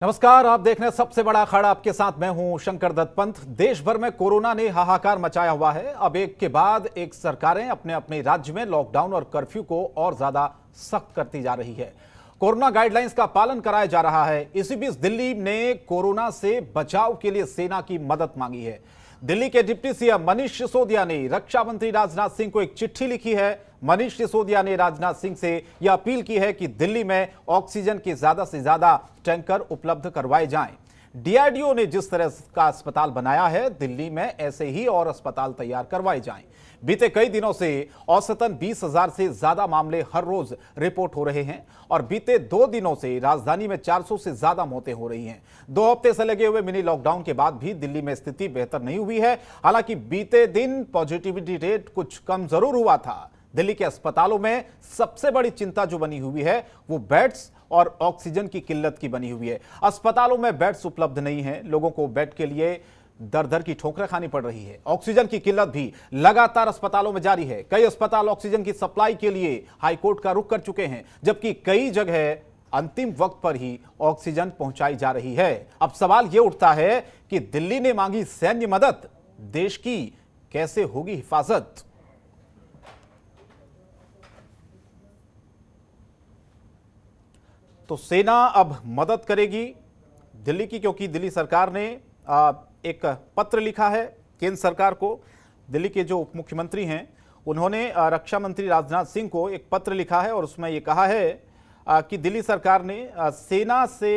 नमस्कार, आप देख रहे हैं सबसे बड़ा अखाड़ा। आपके साथ मैं हूं शंकर दत्त पंत। देश भर में कोरोना ने हाहाकार मचाया हुआ है। अब एक के बाद एक सरकारें अपने अपने राज्य में लॉकडाउन और कर्फ्यू को और ज्यादा सख्त करती जा रही है। कोरोना गाइडलाइंस का पालन कराया जा रहा है। इसी बीच दिल्ली ने कोरोना से बचाव के लिए सेना की मदद मांगी है। दिल्ली के डिप्टी सीएम मनीष सिसोदिया ने रक्षा मंत्री राजनाथ सिंह को एक चिट्ठी लिखी है। मनीष सिसोदिया ने राजनाथ सिंह से यह अपील की है कि दिल्ली में ऑक्सीजन के ज्यादा से ज्यादा टैंकर उपलब्ध करवाए जाएं। डीआरडीओ ने जिस तरह का अस्पताल बनाया है, दिल्ली में ऐसे ही और अस्पताल तैयार करवाए जाएं। बीते कई दिनों से औसतन 20,000 से ज्यादा मामले हर रोज रिपोर्ट हो रहे हैं और बीते 2 दिनों से राजधानी में 400 से ज्यादा मौतें हो रही हैं। 2 हफ्ते से लगे हुए मिनी लॉकडाउन के बाद भी दिल्ली में स्थिति बेहतर नहीं हुई है। हालांकि बीते दिन पॉजिटिविटी रेट कुछ कम जरूर हुआ था। दिल्ली के अस्पतालों में सबसे बड़ी चिंता जो बनी हुई है वो बेड्स और ऑक्सीजन की किल्लत की बनी हुई है। अस्पतालों में बेड्स उपलब्ध नहीं है। लोगों को बेड के लिए दर दर की ठोकरें खानी पड़ रही है। ऑक्सीजन की किल्लत भी लगातार अस्पतालों में जारी है। कई अस्पताल ऑक्सीजन की सप्लाई के लिए हाईकोर्ट का रुख कर चुके हैं, जबकि कई जगह अंतिम वक्त पर ही ऑक्सीजन पहुंचाई जा रही है। अब सवाल यह उठता है कि दिल्ली ने मांगी सैन्य मदद, देश की कैसे होगी हिफाजत? तो सेना अब मदद करेगी दिल्ली की, क्योंकि दिल्ली सरकार ने एक पत्र लिखा है केंद्र सरकार को। दिल्ली के जो उप मुख्यमंत्री हैं उन्होंने रक्षा मंत्री राजनाथ सिंह को एक पत्र लिखा है और उसमें यह कहा है कि दिल्ली सरकार ने सेना से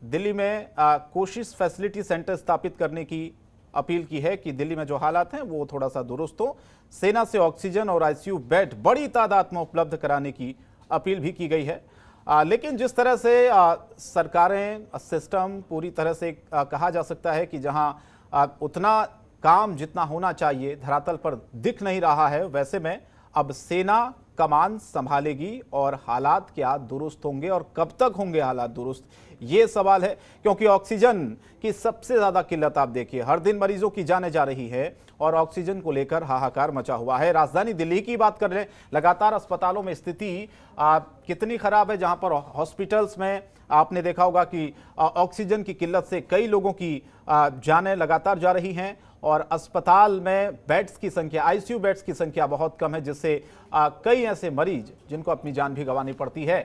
दिल्ली में कोशिश फैसिलिटी सेंटर स्थापित करने की अपील की है कि दिल्ली में जो हालात हैं वो थोड़ा सा दुरुस्त हो। सेना से ऑक्सीजन और आईसीयू बेड बड़ी तादाद में उपलब्ध कराने की अपील भी की गई है। लेकिन जिस तरह से सरकारें सिस्टम पूरी तरह से कहा जा सकता है कि जहां उतना काम जितना होना चाहिए धरातल पर दिख नहीं रहा है, वैसे में अब सेना कमान संभालेगी और हालात क्या दुरुस्त होंगे और कब तक होंगे हालात दुरुस्त, ये सवाल है। क्योंकि ऑक्सीजन की सबसे ज्यादा किल्लत आप देखिए, हर दिन मरीजों की जाने जा रही है और ऑक्सीजन को लेकर हाहाकार मचा हुआ है। राजधानी दिल्ली की बात कर रहे हैं, लगातार अस्पतालों में स्थिति कितनी खराब है, जहां पर हॉस्पिटल्स में आपने देखा होगा कि ऑक्सीजन की किल्लत से कई लोगों की जानें लगातार जा रही हैं और अस्पताल में बेड्स की संख्या, आईसीयू बेड्स की संख्या बहुत कम है, जिससे कई ऐसे मरीज जिनको अपनी जान भी गंवानी पड़ती है।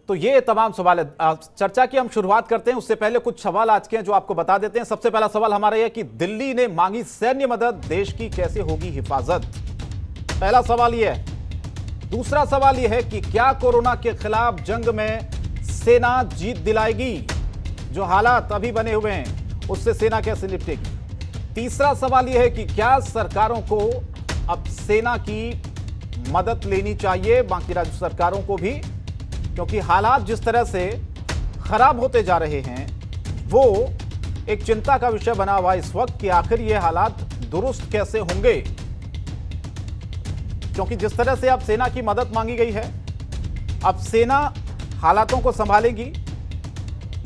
तो ये तमाम सवाल है। चर्चा की हम शुरुआत करते हैं, उससे पहले कुछ सवाल आज के हैं जो आपको बता देते हैं। सबसे पहला सवाल हमारा यह कि दिल्ली ने मांगी सैन्य मदद, देश की कैसे होगी हिफाजत? पहला सवाल यह है। दूसरा सवाल यह है कि क्या कोरोना के खिलाफ जंग में सेना जीत दिलाएगी? जो हालात अभी बने हुए हैं उससे सेना कैसे निपटेगी? तीसरा सवाल यह है कि क्या सरकारों को अब सेना की मदद लेनी चाहिए, बाकी राज्य सरकारों को भी, क्योंकि हालात जिस तरह से खराब होते जा रहे हैं वो एक चिंता का विषय बना हुआ इस वक्त कि आखिर ये हालात दुरुस्त कैसे होंगे। क्योंकि जिस तरह से अब सेना की मदद मांगी गई है, अब सेना हालातों को संभालेगी,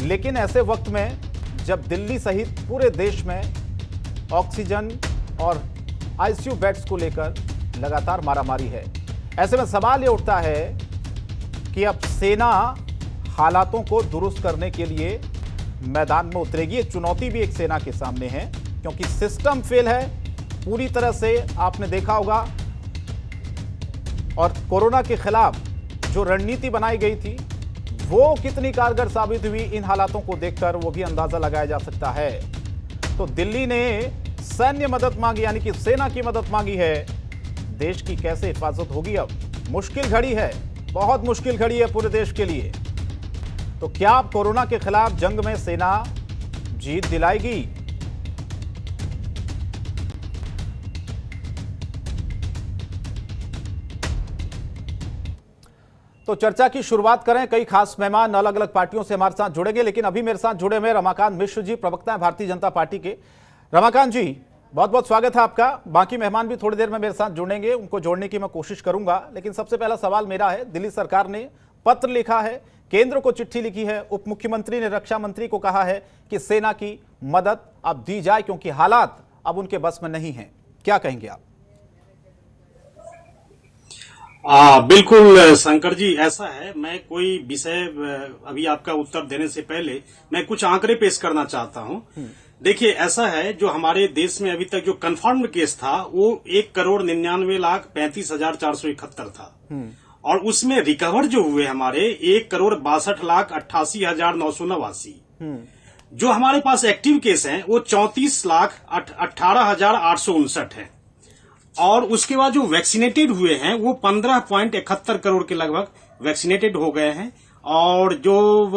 लेकिन ऐसे वक्त में जब दिल्ली सहित पूरे देश में ऑक्सीजन और आईसीयू बेड्स को लेकर लगातार मारामारी है, ऐसे में सवाल यह उठता है कि अब सेना हालातों को दुरुस्त करने के लिए मैदान में उतरेगी। एक चुनौती भी एक सेना के सामने है, क्योंकि सिस्टम फेल है पूरी तरह से, आपने देखा होगा। और कोरोना के खिलाफ जो रणनीति बनाई गई थी वो कितनी कारगर साबित हुई, इन हालातों को देखकर वो भी अंदाजा लगाया जा सकता है। तो दिल्ली ने सैन्य मदद मांगी, यानी कि सेना की मदद मांगी है। देश की कैसे हिफाजत होगी? अब मुश्किल घड़ी है, बहुत मुश्किल घड़ी है पूरे देश के लिए। तो क्या कोरोना के खिलाफ जंग में सेना जीत दिलाएगी? तो चर्चा की शुरुआत करें। कई खास मेहमान अलग अलग पार्टियों से हमारे साथ जुड़ेंगे, लेकिन अभी मेरे साथ जुड़े हुए रमाकांत मिश्र जी, प्रवक्ता है भारतीय जनता पार्टी के। रमाकांत जी, बहुत बहुत स्वागत है आपका। बाकी मेहमान भी थोड़ी देर में मेरे साथ जुड़ेंगे, उनको जोड़ने की मैं कोशिश करूंगा। लेकिन सबसे पहला सवाल मेरा है, दिल्ली सरकार ने पत्र लिखा है, केंद्र को चिट्ठी लिखी है, उप मुख्यमंत्री ने रक्षा मंत्री को कहा है कि सेना की मदद अब दी जाए क्योंकि हालात अब उनके बस में नहीं है। क्या कहेंगे आप? बिल्कुल शंकर जी, ऐसा है। मैं कोई विषय अभी आपका उत्तर देने से पहले मैं कुछ आंकड़े पेश करना चाहता हूं। देखिए, ऐसा है, जो हमारे देश में अभी तक जो कन्फर्म्ड केस था वो 1,99,35,471 था। और उसमें रिकवर जो हुए हमारे 1,62,68,989। जो हमारे पास एक्टिव केस हैं वो 34,18,859 है। और उसके बाद जो वैक्सीनेटेड हुए हैं वो 15.71 करोड़ के लगभग वैक्सीनेटेड हो गए हैं। और जो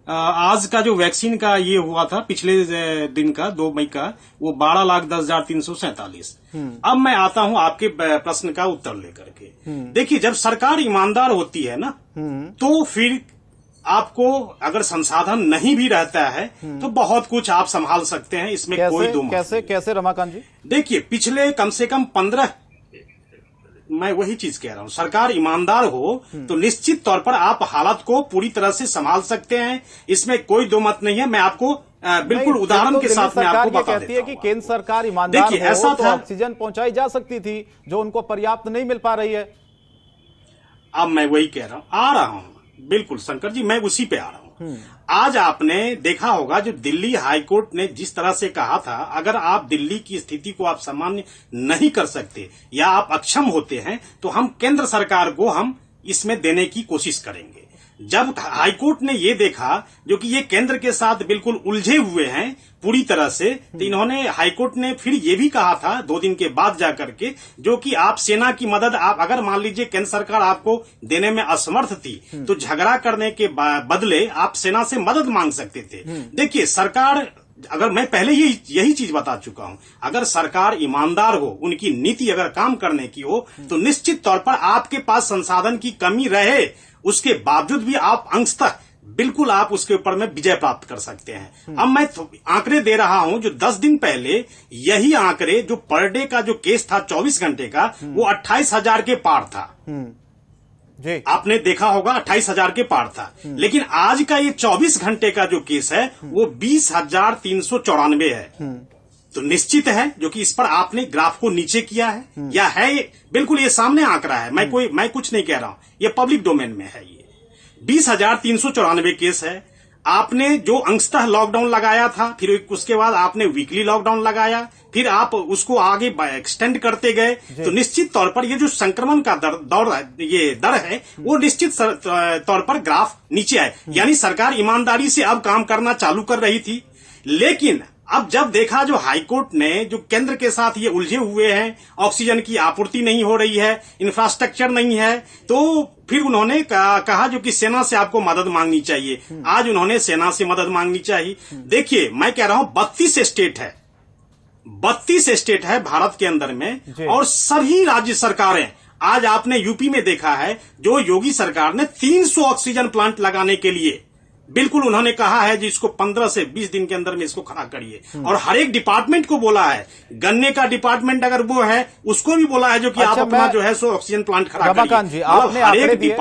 आज का जो वैक्सीन का ये हुआ था पिछले दिन का 2 मई का, वो 12,10,347। अब मैं आता हूं आपके प्रश्न का उत्तर लेकर के। देखिए, जब सरकार ईमानदार होती है ना, तो फिर आपको अगर संसाधन नहीं भी रहता है तो बहुत कुछ आप संभाल सकते हैं, इसमें कोई दो मत नहीं। कैसे रमाकांत जी? देखिए, पिछले कम से कम 15, मैं वही चीज कह रहा हूं, सरकार ईमानदार हो तो निश्चित तौर पर आप हालत को पूरी तरह से संभाल सकते हैं, इसमें कोई दो मत नहीं है। मैं आपको बिल्कुल उदाहरण के साथ मैं आपको बता देता हूं। कि केंद्र सरकार ईमानदार हो ऐसा तो ऑक्सीजन पहुंचाई जा सकती थी जो उनको पर्याप्त नहीं मिल पा रही है। अब मैं वही कह रहा हूं, बिल्कुल शंकर जी, मैं उसी पे आ रहा हूं। आज आपने देखा होगा जो दिल्ली हाईकोर्ट ने जिस तरह से कहा था, अगर आप दिल्ली की स्थिति को आप सामान्य नहीं कर सकते या आप अक्षम होते हैं तो हम केंद्र सरकार को हम इसमें देने की कोशिश करेंगे। जब हाईकोर्ट ने ये देखा जो कि ये केंद्र के साथ बिल्कुल उलझे हुए हैं पूरी तरह से, तो इन्होंने, हाईकोर्ट ने फिर ये भी कहा था 2 दिन के बाद जाकर के, जो कि आप सेना की मदद, आप अगर मान लीजिए केंद्र सरकार आपको देने में असमर्थ थी तो झगड़ा करने के बदले आप सेना से मदद मांग सकते थे। देखिए, सरकार, अगर मैं पहले यही चीज बता चुका हूं, अगर सरकार ईमानदार हो, उनकी नीति अगर काम करने की हो, तो निश्चित तौर पर आपके पास संसाधन की कमी रहे उसके बावजूद भी आप अंशतः बिल्कुल आप उसके ऊपर में विजय प्राप्त कर सकते हैं। अब मैं आंकड़े दे रहा हूं, जो 10 दिन पहले यही आंकड़े, जो पर डे का जो केस था 24 घंटे का, वो 28,000 के पार था। जी। आपने देखा होगा 28,000 के पार था। लेकिन आज का ये 24 घंटे का जो केस है वो 20,394 है। तो निश्चित है, जो कि इस पर आपने ग्राफ को नीचे किया है या है, बिल्कुल ये सामने आंकड़ा है, मैं कुछ नहीं कह रहा हूं, ये पब्लिक डोमेन में है। ये 20,394 केस है। आपने जो अंशतः लॉकडाउन लगाया था, फिर उसके बाद आपने वीकली लॉकडाउन लगाया, फिर आप उसको आगे एक्सटेंड करते गए, तो निश्चित तौर पर ये जो संक्रमण का दर है वो निश्चित तौर पर ग्राफ नीचे आए। यानी सरकार ईमानदारी से अब काम करना चालू कर रही थी। लेकिन अब जब देखा जो हाईकोर्ट ने, जो केंद्र के साथ ये उलझे हुए हैं, ऑक्सीजन की आपूर्ति नहीं हो रही है, इंफ्रास्ट्रक्चर नहीं है, तो फिर उन्होंने कहा जो कि सेना से आपको मदद मांगनी चाहिए। आज उन्होंने सेना से मदद मांगनी चाहिए। देखिए, मैं कह रहा हूं 32 स्टेट है, 32 स्टेट है भारत के अंदर में, और सभी राज्य सरकारें, आज आपने यूपी में देखा है जो योगी सरकार ने 300 ऑक्सीजन प्लांट लगाने के लिए बिल्कुल उन्होंने कहा है जी, इसको 15 से 20 दिन के अंदर में इसको खड़ा करिए। और हर एक डिपार्टमेंट को बोला है, गन्ने का डिपार्टमेंट अगर वो है उसको भी बोला है जो कि आप अपना जो है सो ऑक्सीजन प्लांट खड़ा करिए। रमाकांत जी, आपने आंकड़े दिए,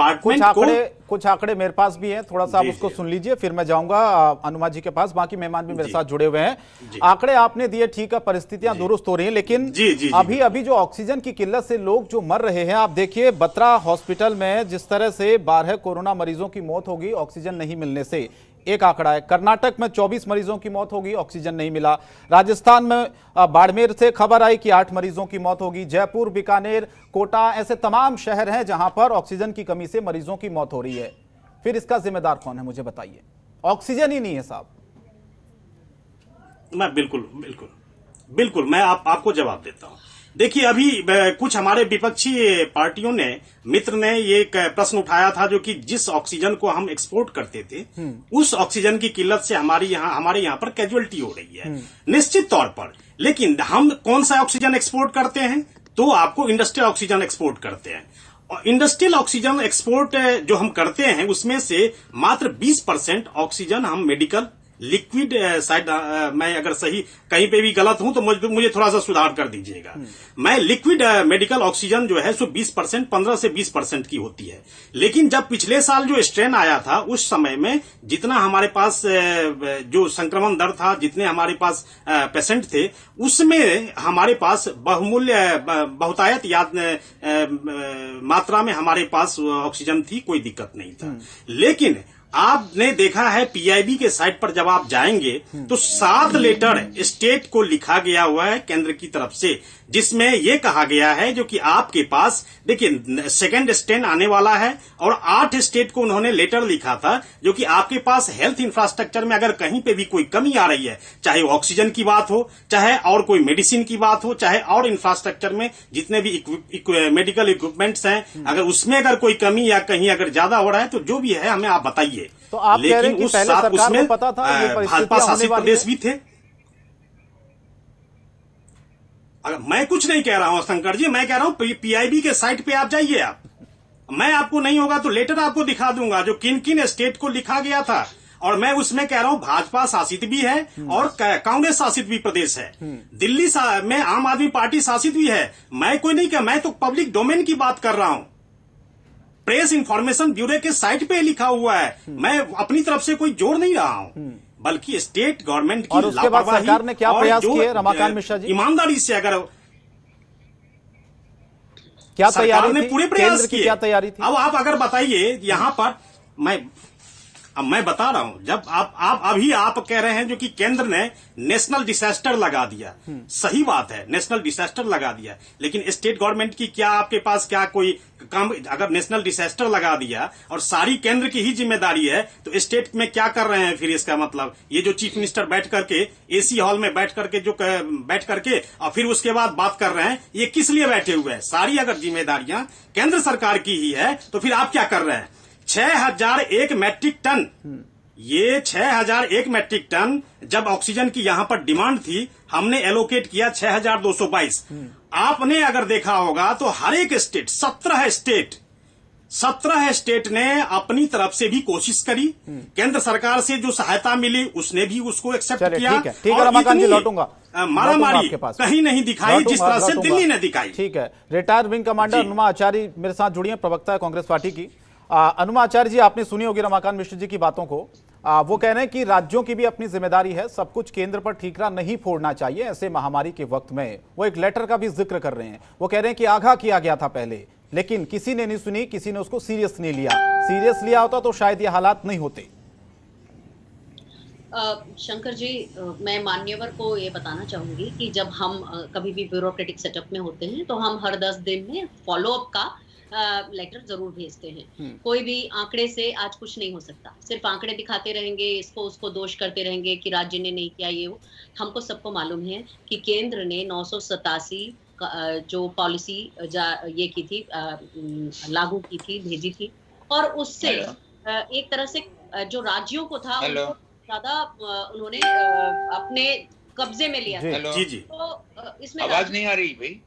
कुछ आंकड़े मेरे पास भी हैं, थोड़ा सा आप उसको सुन लीजिए, फिर मैं जाऊंगा अनुमा जी के पास। बाकी मेहमान भी मेरे साथ जुड़े हुए हैं। आंकड़े आपने दिए, ठीक है, परिस्थितियां दुरुस्त हो रही हैं, लेकिन अभी जो ऑक्सीजन की किल्लत से लोग जो मर रहे हैं, आप देखिए बत्रा हॉस्पिटल में जिस तरह से 12 कोरोना मरीजों की मौत होगी ऑक्सीजन नहीं मिलने से, एक आंकड़ा है। कर्नाटक में 24 मरीजों की मौत होगी, ऑक्सीजन नहीं मिला। राजस्थान में बाड़मेर से खबर आई कि 8 मरीजों की मौत होगी। जयपुर, बीकानेर, कोटा, ऐसे तमाम शहर हैं जहां पर ऑक्सीजन की कमी से मरीजों की मौत हो रही है। फिर इसका जिम्मेदार कौन है, मुझे बताइए? ऑक्सीजन ही नहीं है साहब। मैं बिल्कुल मैं आपको जवाब देता हूं। देखिए, अभी कुछ हमारे विपक्षी पार्टियों ने, मित्र ने ये प्रश्न उठाया था, जो कि जिस ऑक्सीजन को हम एक्सपोर्ट करते थे उस ऑक्सीजन की किल्लत से हमारे यहाँ पर कैजुअलिटी हो रही है। निश्चित तौर पर, लेकिन हम कौन सा ऑक्सीजन एक्सपोर्ट करते हैं? तो आपको इंडस्ट्रियल ऑक्सीजन एक्सपोर्ट करते हैं। और इंडस्ट्रियल ऑक्सीजन एक्सपोर्ट जो हम करते हैं उसमें से मात्र 20% ऑक्सीजन हम मेडिकल लिक्विड शायद मैं अगर सही कहीं पे भी गलत हूं तो मुझे थोड़ा सा सुधार कर दीजिएगा। मैं लिक्विड मेडिकल ऑक्सीजन जो है सो 20%, 15 से 20% की होती है। लेकिन जब पिछले साल जो स्ट्रेन आया था उस समय में जितना हमारे पास जो संक्रमण दर था, जितने हमारे पास पेशेंट थे, उसमें हमारे पास बहुतायत मात्रा में हमारे पास ऑक्सीजन थी, कोई दिक्कत नहीं था। लेकिन आपने देखा है पीआईबी के साइट पर जब आप जाएंगे तो 7 लेटर स्टेट को लिखा गया हुआ है केंद्र की तरफ से, जिसमें यह कहा गया है जो कि आपके पास देखिए सेकेंड स्ट्रेन आने वाला है, और 8 स्टेट को उन्होंने लेटर लिखा था जो कि आपके पास हेल्थ इंफ्रास्ट्रक्चर में अगर कहीं पे भी कोई कमी आ रही है, चाहे ऑक्सीजन की बात हो, चाहे और कोई मेडिसिन की बात हो, चाहे और इंफ्रास्ट्रक्चर में जितने भी मेडिकल इक्विपमेंट्स हैं, अगर उसमें अगर कोई कमी या कहीं अगर ज्यादा हो रहा है तो जो भी है हमें आप बताइए। तो आप कह रहे हैं कि पहले सरकार को पता था ये भाजपा शासित प्रदेश भी थे। अगर मैं कुछ नहीं कह रहा हूं शंकर जी, मैं कह रहा हूं पीआईबी के साइट पे आप जाइए। आप मैं आपको नहीं होगा तो लेटर आपको दिखा दूंगा जो किन किन स्टेट को लिखा गया था, और मैं उसमें कह रहा हूं भाजपा शासित भी है और कांग्रेस शासित भी प्रदेश है। दिल्ली में आम आदमी पार्टी शासित भी है। मैं कोई नहीं कह, मैं तो पब्लिक डोमेन की बात कर रहा हूं। प्रेस इंफॉर्मेशन ब्यूरो के साइट पे लिखा हुआ है। मैं अपनी तरफ से कोई जोड़ नहीं रहा हूं, बल्कि स्टेट गवर्नमेंट की और उसके बाद सरकार ने क्या प्रयास किए रमाकांत मिश्रा जी? ईमानदारी से अगर क्या तैयारी ने थी? पूरे प्रयास किए, क्या तैयारी थी? अब आप अगर बताइए यहां पर मैं बता रहा हूं, जब आप कह रहे हैं जो कि केंद्र ने नेशनल डिजास्टर लगा दिया, सही बात है, नेशनल डिजास्टर लगा दिया, लेकिन स्टेट गवर्नमेंट की क्या आपके पास क्या कोई काम? अगर नेशनल डिजास्टर लगा दिया और सारी केंद्र की ही जिम्मेदारी है तो स्टेट में क्या कर रहे हैं फिर? इसका मतलब ये जो चीफ मिनिस्टर बैठ करके एसी हॉल में बैठ करके और फिर उसके बाद बात कर रहे हैं, ये किस लिए बैठे हुए हैं? सारी अगर जिम्मेदारियां केंद्र सरकार की ही है तो फिर आप क्या कर रहे हैं? 6001 मैट्रिक टन, ये 6001 मैट्रिक टन जब ऑक्सीजन की यहां पर डिमांड थी, हमने एलोकेट किया 6222। आपने अगर देखा होगा तो हर एक स्टेट 17 स्टेट ने अपनी तरफ से भी कोशिश करी, केंद्र सरकार से जो सहायता मिली उसने भी उसको एक्सेप्ट किया। ठीक है रमाकांत जी, लौटूंगा। मारामारी कहीं नहीं दिखाई जिस तरह से दिल्ली ने दिखाई। ठीक है, रिटायर्ड विंग कमांडर अनुमा आचार्य मेरे साथ जुड़ी हैं, प्रवक्ता है कांग्रेस पार्टी की। अनुमा आचार्य जी, आपने सुनी होगी रमाकांत मिश्र जी की बातों को। वो कह रहे हैं कि राज्यों की भी अपनी जिम्मेदारी है, सब कुछ केंद्र पर ठीकरा नहीं फोड़ना चाहिए ऐसे महामारी के वक्त में। वो एक लेटर का भी जिक्र कर रहे हैं। वो कह रहे हैं कि आगाह किया गया था पहले, लेकिन किसी ने नहीं सुनी, किसी ने उसको सीरियस नहीं लिया। सीरियस लिया होता तो शायद ये हालात नहीं होते। शंकर जी, मैं मान्यवर को ये बताना चाहूंगी कि जब हम कभी भी ब्यूरोक्रेटिक सेटअप में होते हैं तो हम हर 10 दिन में फॉलोअप का लेटर जरूर भेजते हैं। कोई भी आंकड़े से आज कुछ नहीं हो सकता। सिर्फ आंकड़े दिखाते रहेंगे, इसको उसको दोष करते रहेंगे कि राज्य ने नहीं किया ये वो। हमको सबको मालूम है कि केंद्र ने 987 जो पॉलिसी ये की थी, लागू की थी, भेजी थी, और उससे एक तरह से जो राज्यों को था उनको ज्यादा उन्होंने अपने कब्जे में लिया था। जी। तो इसमें आवाज नहीं आ रही भाई,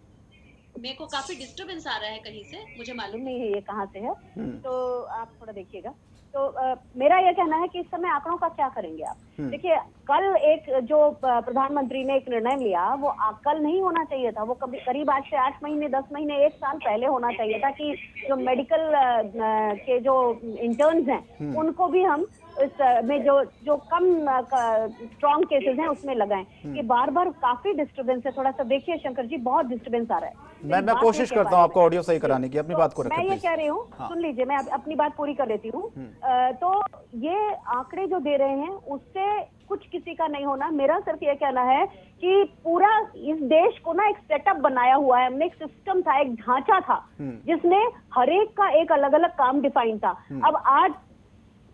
मेरे को काफी डिस्टरबेंस आ रहा है कहीं से, मुझे मालूम नहीं है ये कहाँ से है, तो आप थोड़ा देखिएगा। तो मेरा ये कहना है कि इस समय आंकड़ों का क्या करेंगे आप? देखिए, कल एक जो प्रधानमंत्री ने एक निर्णय लिया, वो कल नहीं होना चाहिए था, वो कभी करीब आज से 8 महीने, 10 महीने, 1 साल पहले होना चाहिए था कि जो मेडिकल के जो इंटर्न्स हैं उनको भी हम इसमें जो कम स्ट्रॉन्ग केसेस हैं उसमें लगाएं। कि बार बार काफी डिस्टर्बेंस है, थोड़ा सा देखिए शंकर जी, बहुत डिस्टर्बेंस आ रहा है। मैं कोशिश करता हूं आपको ऑडियो सही कराने की, अपनी बात को रखें। मैं ये कह रही हूँ, सुन लीजिए, मैं अपनी बात पूरी कर देती हूँ। तो ये आंकड़े जो दे रहे हैं उससे कुछ किसी का नहीं होना। मेरा सिर्फ ये कहना है कि पूरा इस देश को ना एक सेटअप बनाया हुआ है हमने, एक सिस्टम था, एक ढांचा था जिसमें हर एक का एक अलग अलग काम डिफाइन था। अब आज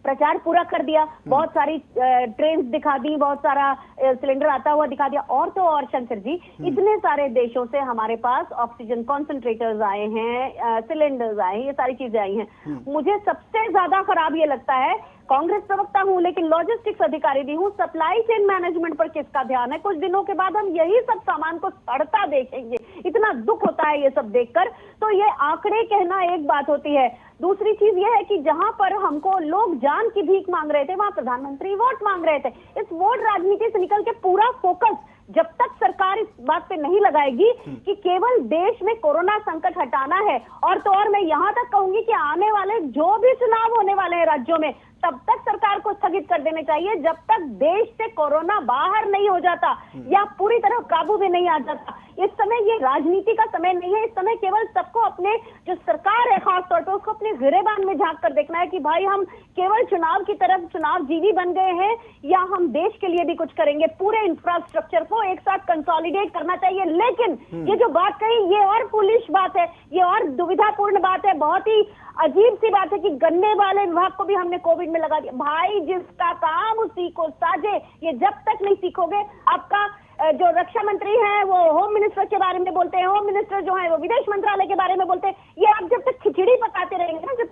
प्रचार पूरा कर दिया, बहुत सारी ट्रेन दिखा दी, बहुत सारा सिलेंडर आता हुआ दिखा दिया, और तो और शंकर जी, इतने सारे देशों से हमारे पास ऑक्सीजन कॉन्सेंट्रेटर्स आए हैं, सिलेंडर्स आए हैं, ये सारी चीजें आई हैं। मुझे सबसे ज्यादा खराब ये लगता है, कांग्रेस प्रवक्ता हूं लेकिन लॉजिस्टिक्स अधिकारी भी हूं, सप्लाई चेन मैनेजमेंट पर किसका ध्यान है? कुछ दिनों के बाद हम यही सब सामान को सड़ता देखेंगे, इतना दुख होता है ये सब देखकर। तो ये आंकड़े कहना एक बात होती है, दूसरी चीज ये है कि जहां पर हमको लोग जान की भीख मांग रहे थे, वहां प्रधानमंत्री वोट मांग रहे थे। इस वोट राजनीति से निकल के पूरा फोकस जब तक सरकार इस बात पे नहीं लगाएगी कि केवल देश में कोरोना संकट हटाना है, और तो और मैं यहां तक कहूंगी कि आने वाले जो भी चुनाव होने वाले हैं राज्यों में, तब तक सरकार को स्थगित कर देने चाहिए जब तक देश से कोरोना बाहर नहीं हो जाता या पूरी तरह काबू में नहीं आ जाता। इस समय ये राजनीति का समय नहीं है। इस समय केवल सबको अपने जो सरकार है खास तौर पर उसको अपने गिरेबान में झांक कर देखना है कि भाई हम केवल चुनाव की तरफ चुनाव जीवी बन गए हैं या हम देश के लिए भी कुछ करेंगे। पूरे इंफ्रास्ट्रक्चर को एक साथ कंसोलिडेट करना चाहिए। लेकिन ये जो बात कही ये और फुलिश बात है, ये और दुविधापूर्ण बात है। बहुत ही अजीब सी बात है कि गन्ने वाले विभाग को भी हमने कोविड में लगा दिया। भाई जिसका काम उसी को साजे, ये जब तक नहीं सीखोगे। आपका जो रक्षा मंत्री हैं वो होम मिनिस्टर के बारे में बोलते हैं, होम मिनिस्टर जो है वो विदेश मंत्रालय के बारे में बोलते हैं। ये आप जब तक खिचड़ी पकाते रहेंगे ना, जब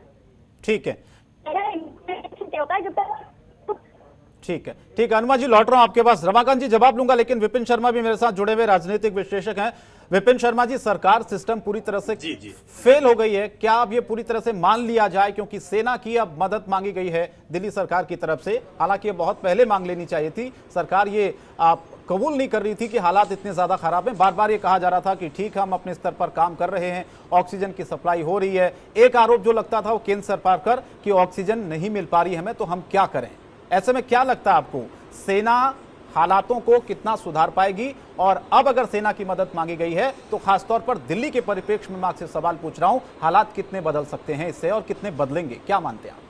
ठीक है होता है जब तक। ठीक है अनुमा जी, लौट रहा हूं आपके पास। रमाकांत जी जवाब लूंगा, लेकिन विपिन शर्मा भी मेरे साथ जुड़े हुए राजनीतिक विश्लेषक हैं। विपिन शर्मा जी, सरकार सिस्टम पूरी तरह से फेल हो गई है, क्या अब ये पूरी तरह से मान लिया जाए? क्योंकि सेना की अब मदद मांगी गई है दिल्ली सरकार की तरफ से, हालांकि ये बहुत पहले मांग लेनी चाहिए थी। सरकार ये कबूल नहीं कर रही थी कि हालात इतने ज्यादा खराब हैं। बार बार ये कहा जा रहा था कि ठीक हम अपने स्तर पर काम कर रहे हैं, ऑक्सीजन की सप्लाई हो रही है। एक आरोप जो लगता था वो केंद्र सरकार पर कि ऑक्सीजन नहीं मिल पा रही हमें, तो हम क्या करें? ऐसे में क्या लगता है आपको, सेना हालातों को कितना सुधार पाएगी? और अब अगर सेना की मदद मांगी गई है तो खासतौर पर दिल्ली के परिप्रेक्ष्य में मैं आपसे सवाल पूछ रहा हूं, हालात कितने बदल सकते हैं इससे और कितने बदलेंगे, क्या मानते हैं आप?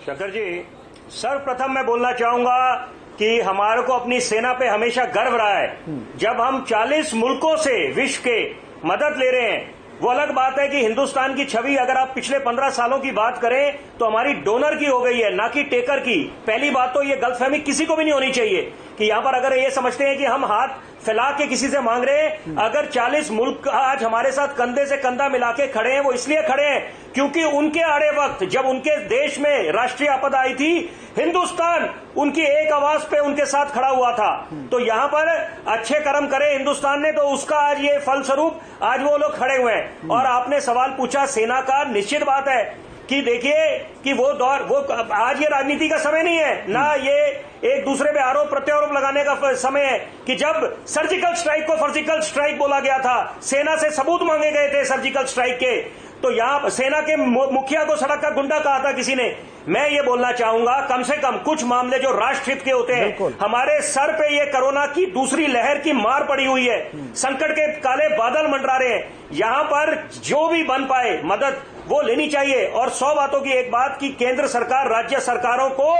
शंकर जी, सर्वप्रथम मैं बोलना चाहूंगा कि हमारे को अपनी सेना पे हमेशा गर्व रहा है। जब हम 40 मुल्कों से विश्व के मदद ले रहे हैं, वो अलग बात है कि हिंदुस्तान की छवि अगर आप पिछले 15 सालों की बात करें तो हमारी डोनर की हो गई है, ना कि टेकर की। पहली बात तो ये गलतफहमी किसी को भी नहीं होनी चाहिए कि यहां पर अगर ये समझते हैं कि हम हाथ फैला के किसी से मांग रहे हैं। अगर 40 मुल्क आज हमारे साथ कंधे से कंधा मिला के खड़े हैं, वो इसलिए खड़े हैं क्योंकि उनके आड़े वक्त जब उनके देश में राष्ट्रीय आपदा आई थी, हिंदुस्तान उनकी एक आवाज पे उनके साथ खड़ा हुआ था। तो यहां पर अच्छे कर्म करे हिंदुस्तान ने, तो उसका आज ये फलस्वरूप आज वो लोग खड़े हुए हैं। और आपने सवाल पूछा सेना का, निश्चित बात है कि देखिए कि वो दौर, वो आज ये राजनीति का समय नहीं है, ना ये एक दूसरे पे आरोप प्रत्यारोप लगाने का समय है कि जब सर्जिकल स्ट्राइक को फर्जिकल स्ट्राइक बोला गया था, सेना से सबूत मांगे गए थे सर्जिकल स्ट्राइक के, तो यहां सेना के मुखिया को सड़क का गुंडा कहा था किसी ने। मैं ये बोलना चाहूंगा कम से कम कुछ मामले जो राष्ट्रहित के होते हैं, हमारे सर पे ये कोरोना की दूसरी लहर की मार पड़ी हुई है, संकट के काले बादल मंडरा रहे हैं। यहां पर जो भी बन पाए मदद वो लेनी चाहिए। और 100 बातों की एक बात कि केंद्र सरकार राज्य सरकारों को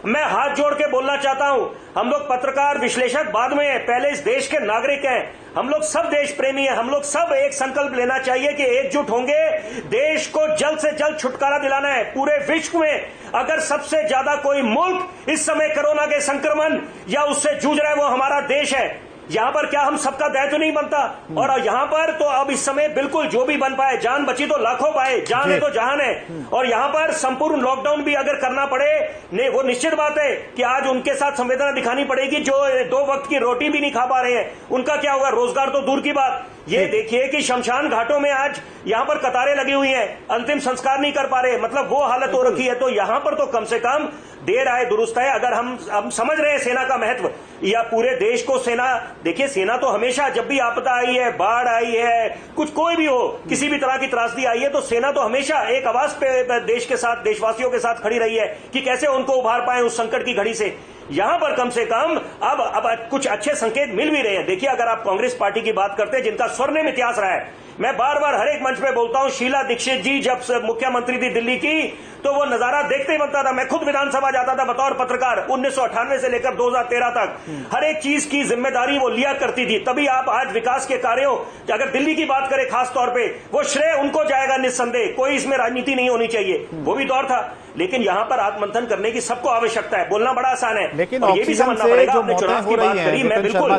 मैं हाथ जोड़ के बोलना चाहता हूं, हम लोग पत्रकार विश्लेषक बाद में हैं, पहले इस देश के नागरिक हैं, हम लोग सब देश प्रेमी हैं, हम लोग सब एक संकल्प लेना चाहिए कि एकजुट होंगे, देश को जल्द से जल्द छुटकारा दिलाना है। पूरे विश्व में अगर सबसे ज्यादा कोई मुल्क इस समय कोरोना के संक्रमण या उससे जूझ रहा है वो हमारा देश है। यहां पर क्या हम सबका दायित्व नहीं बनता? और यहां पर तो अब इस समय बिल्कुल जो भी बन पाए, जान बची तो लाखों पाए, जान है तो जहान है। और यहां पर संपूर्ण लॉकडाउन भी अगर करना पड़े ने, वो निश्चित बात है कि आज उनके साथ संवेदना दिखानी पड़ेगी जो 2 वक्त की रोटी भी नहीं खा पा रहे हैं, उनका क्या होगा? रोजगार तो दूर की बात। ये देखिए कि शमशान घाटों में आज यहां पर कतारें लगी हुई हैं, अंतिम संस्कार नहीं कर पा रहे, मतलब वो हालत हो रखी है। तो यहां पर तो कम से कम देर आए दुरुस्त है। अगर हम समझ रहे हैं सेना का महत्व या पूरे देश को सेना, देखिए सेना तो हमेशा जब भी आपदा आई है, बाढ़ आई है, कुछ कोई भी हो, किसी भी तरह की त्रासदी आई है, तो सेना तो हमेशा एक आवाज पे देश के साथ, देशवासियों के साथ खड़ी रही है कि कैसे उनको उभार पाए उस संकट की घड़ी से। यहां पर कम से कम अब कुछ अच्छे संकेत मिल भी रहे हैं। देखिए अगर आप कांग्रेस पार्टी की बात करते हैं जिनका स्वर्णिम इतिहास रहा है, मैं बार बार हर एक मंच पे बोलता हूं, शीला दीक्षित जी जब मुख्यमंत्री थी दिल्ली की, तो वो नजारा देखते ही बनता था। मैं खुद विधानसभा जाता था बतौर पत्रकार, 1998 से लेकर 2013 तक हर एक चीज की जिम्मेदारी वो लिया करती थी। तभी आप आज विकास के कार्यों, अगर दिल्ली की बात करें खास तौर पे, वो श्रेय उनको जाएगा निस्संदेह, कोई इसमें राजनीति नहीं होनी चाहिए, वो भी दौर था। लेकिन यहां पर आत्ममंथन करने की सबको आवश्यकता है, बोलना बड़ा आसान है, लेकिन ये भी समझना पड़ेगा। आपने चुनाव की बात करी, मैं बिल्कुल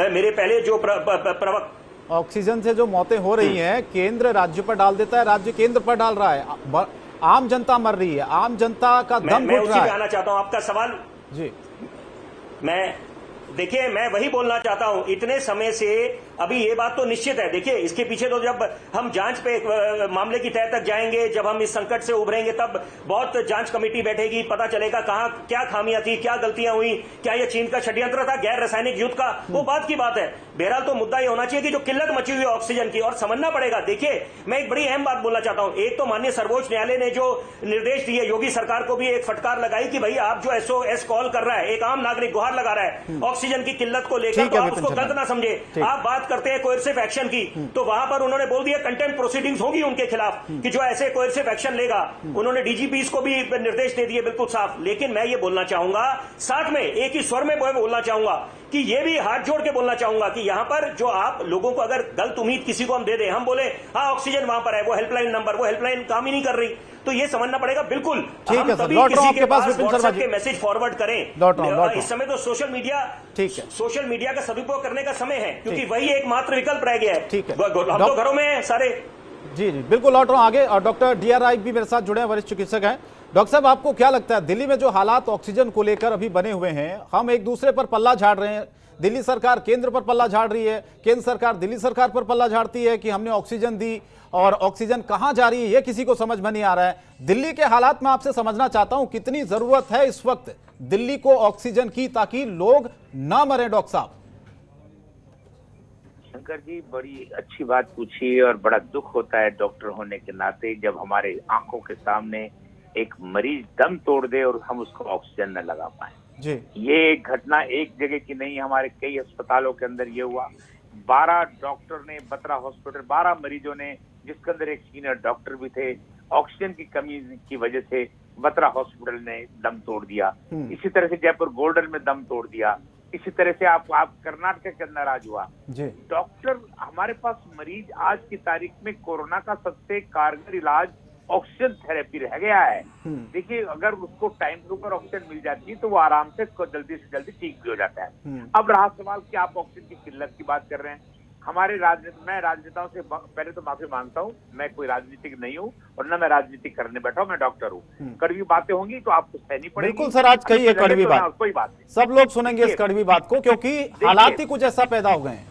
मेरे पहले जो ऑक्सीजन से जो मौतें हो रही हैं, केंद्र राज्य पर डाल देता है, राज्य केंद्र पर डाल रहा है, आम जनता मर रही है, आम जनता का दम घुट रहा है। आना चाहता हूं आपका सवाल जी। देखिए मैं वही बोलना चाहता हूं, इतने समय से अभी ये बात तो निश्चित है। देखिए, इसके पीछे तो जब हम जांच पे मामले की तह तक जाएंगे, जब हम इस संकट से उभरेंगे, तब बहुत जांच कमेटी बैठेगी, पता चलेगा कहाँ क्या खामियां थी, क्या गलतियां हुई, क्या ये चीन का षड्यंत्र था, गैर रासायनिक युद्ध का, वो बात की बात है। बहरहाल तो मुद्दा ये होना चाहिए कि जो किल्लत मची हुई है ऑक्सीजन की, और समझना पड़ेगा। देखिए, मैं एक बड़ी अहम बात बोलना चाहता हूं। एक तो माननीय सर्वोच्च न्यायालय ने जो निर्देश दिए, योगी सरकार को भी एक फटकार लगाई कि भाई आप जो SOS कॉल कर रहा है, एक आम नागरिक गुहार लगा रहा है ऑक्सीजन की किल्लत को लेकर, तो आप उसको गलत ना समझे। आप बात करते हैं कोएर्सिव एक्शन की, तो वहां पर उन्होंने बोल दिया कंटेम्प्ट प्रोसीडिंग्स होगी उनके खिलाफ कि जो ऐसे कोएर्सिव एक्शन लेगा। उन्होंने DGPs को भी निर्देश दे दिए बिल्कुल साफ। लेकिन मैं ये बोलना चाहूंगा, साथ में एक ही स्वर में बोलना चाहूंगा कि ये भी हाथ जोड़ के बोलना चाहूंगा कि यहां पर जो आप लोगों को अगर गलत उम्मीद किसी को हम दे दें, हम बोले हाँ ऑक्सीजन वहां पर है, वो हेल्पलाइन नंबर, वो हेल्पलाइन काम ही नहीं कर रही, तो ये समझना पड़ेगा। बिल्कुल ठीक है सर, लौट रहा हूं आपके पास विपिन शर्मा जी, मैसेज फॉरवर्ड करें। लौट रहा हूं। इस समय तो सोशल मीडिया, ठीक है, सोशल मीडिया का सदुपयोग करने का समय है, क्योंकि वही एकमात्र विकल्प रह गया है। ठीक है, हम तो घरों में हैं सारे। जी जी बिल्कुल, लौट रहा हूं आगे। और डॉक्टर DRI भी मेरे साथ जुड़े हैं, वरिष्ठ चिकित्सक हैं। डॉक्टर साहब, आपको क्या लगता है दिल्ली में जो हालात ऑक्सीजन को लेकर अभी बने हुए हैं, हम एक दूसरे पर पल्ला झाड़ रहे हैं, दिल्ली सरकार केंद्र पर पल्ला झाड़ रही है, केंद्र सरकार दिल्ली सरकार पर पल्ला झाड़ती है कि हमने ऑक्सीजन दी, और ऑक्सीजन कहां जा रही है ये किसी को समझ में नहीं आ रहा है। दिल्ली के हालात में आपसे समझना चाहता हूं, कितनी जरूरत है इस वक्त दिल्ली को ऑक्सीजन की, ताकि लोग ना मरे। डॉक्टर साहब। शंकर जी, बड़ी अच्छी बात पूछी, और बड़ा दुख होता है डॉक्टर होने के नाते जब हमारे आंखों के सामने एक मरीज दम तोड़ दे और हम उसको ऑक्सीजन न लगा पाए जी। ये घटना एक जगह की नहीं, हमारे कई अस्पतालों के अंदर ये हुआ। 12 डॉक्टर ने बत्रा हॉस्पिटल, 12 मरीजों ने, जिसके अंदर एक सीनियर डॉक्टर भी थे, ऑक्सीजन की कमी की वजह से बत्रा हॉस्पिटल ने दम तोड़ दिया। इसी तरह से जयपुर गोल्डन में दम तोड़ दिया। इसी तरह से आप कर्नाटक के अंदर आज हुआ। डॉक्टर, हमारे पास मरीज आज की तारीख में कोरोना का सबसे कारगर इलाज ऑक्सीजन थेरेपी रह गया है। देखिए, अगर उसको टाइम के ऊपर ऑक्सीजन मिल जाती है तो वो आराम से जल्दी जल्दी ठीक भी हो जाता है। अब रहा सवाल कि आप ऑक्सीजन की किल्लत की बात कर रहे हैं। हमारे मैं राजनेताओं से पहले तो माफी मांगता हूँ, मैं कोई राजनीतिक नहीं हूँ और न मैं राजनीति करने बैठा हूँ, मैं डॉक्टर हूँ। कड़वी बातें होंगी तो आपको सहनी पड़ेगी। बिल्कुल सर, आज कही है कड़वी बात, कोई बात नहीं, सब लोग सुनेंगे इस कड़वी बात को, क्योंकि हालात ही कुछ ऐसा पैदा हो गए हैं।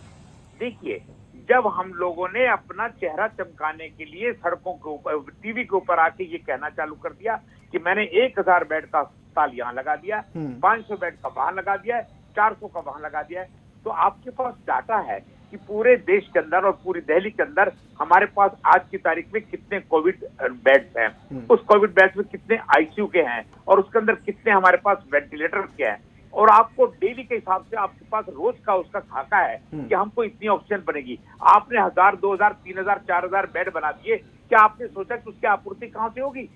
देखिए, जब हम लोगों ने अपना चेहरा चमकाने के लिए सड़कों के ऊपर, टीवी के ऊपर आके ये कहना चालू कर दिया कि मैंने 1000 बेड का अस्पताल यहाँ लगा दिया, 500 बेड का वहां लगा दिया है, 400 का वहां लगा दिया है, तो आपके पास डाटा है कि पूरे देश के अंदर और पूरी दिल्ली के अंदर हमारे पास आज की तारीख में कितने कोविड बेड्स हैं, उस कोविड बेड्स में कितने ICU के हैं, और उसके अंदर कितने हमारे पास वेंटिलेटर के हैं, और आपको डेली के हिसाब से आपके पास रोज का उसका खाका है कि हमको इतनी ऑक्सीजन बनेगी। आपने 1000, 2000, 3000, 4000 बेड बना दिए, क्या आपने सोचा कि उसकी आपूर्ति कहां से होगी?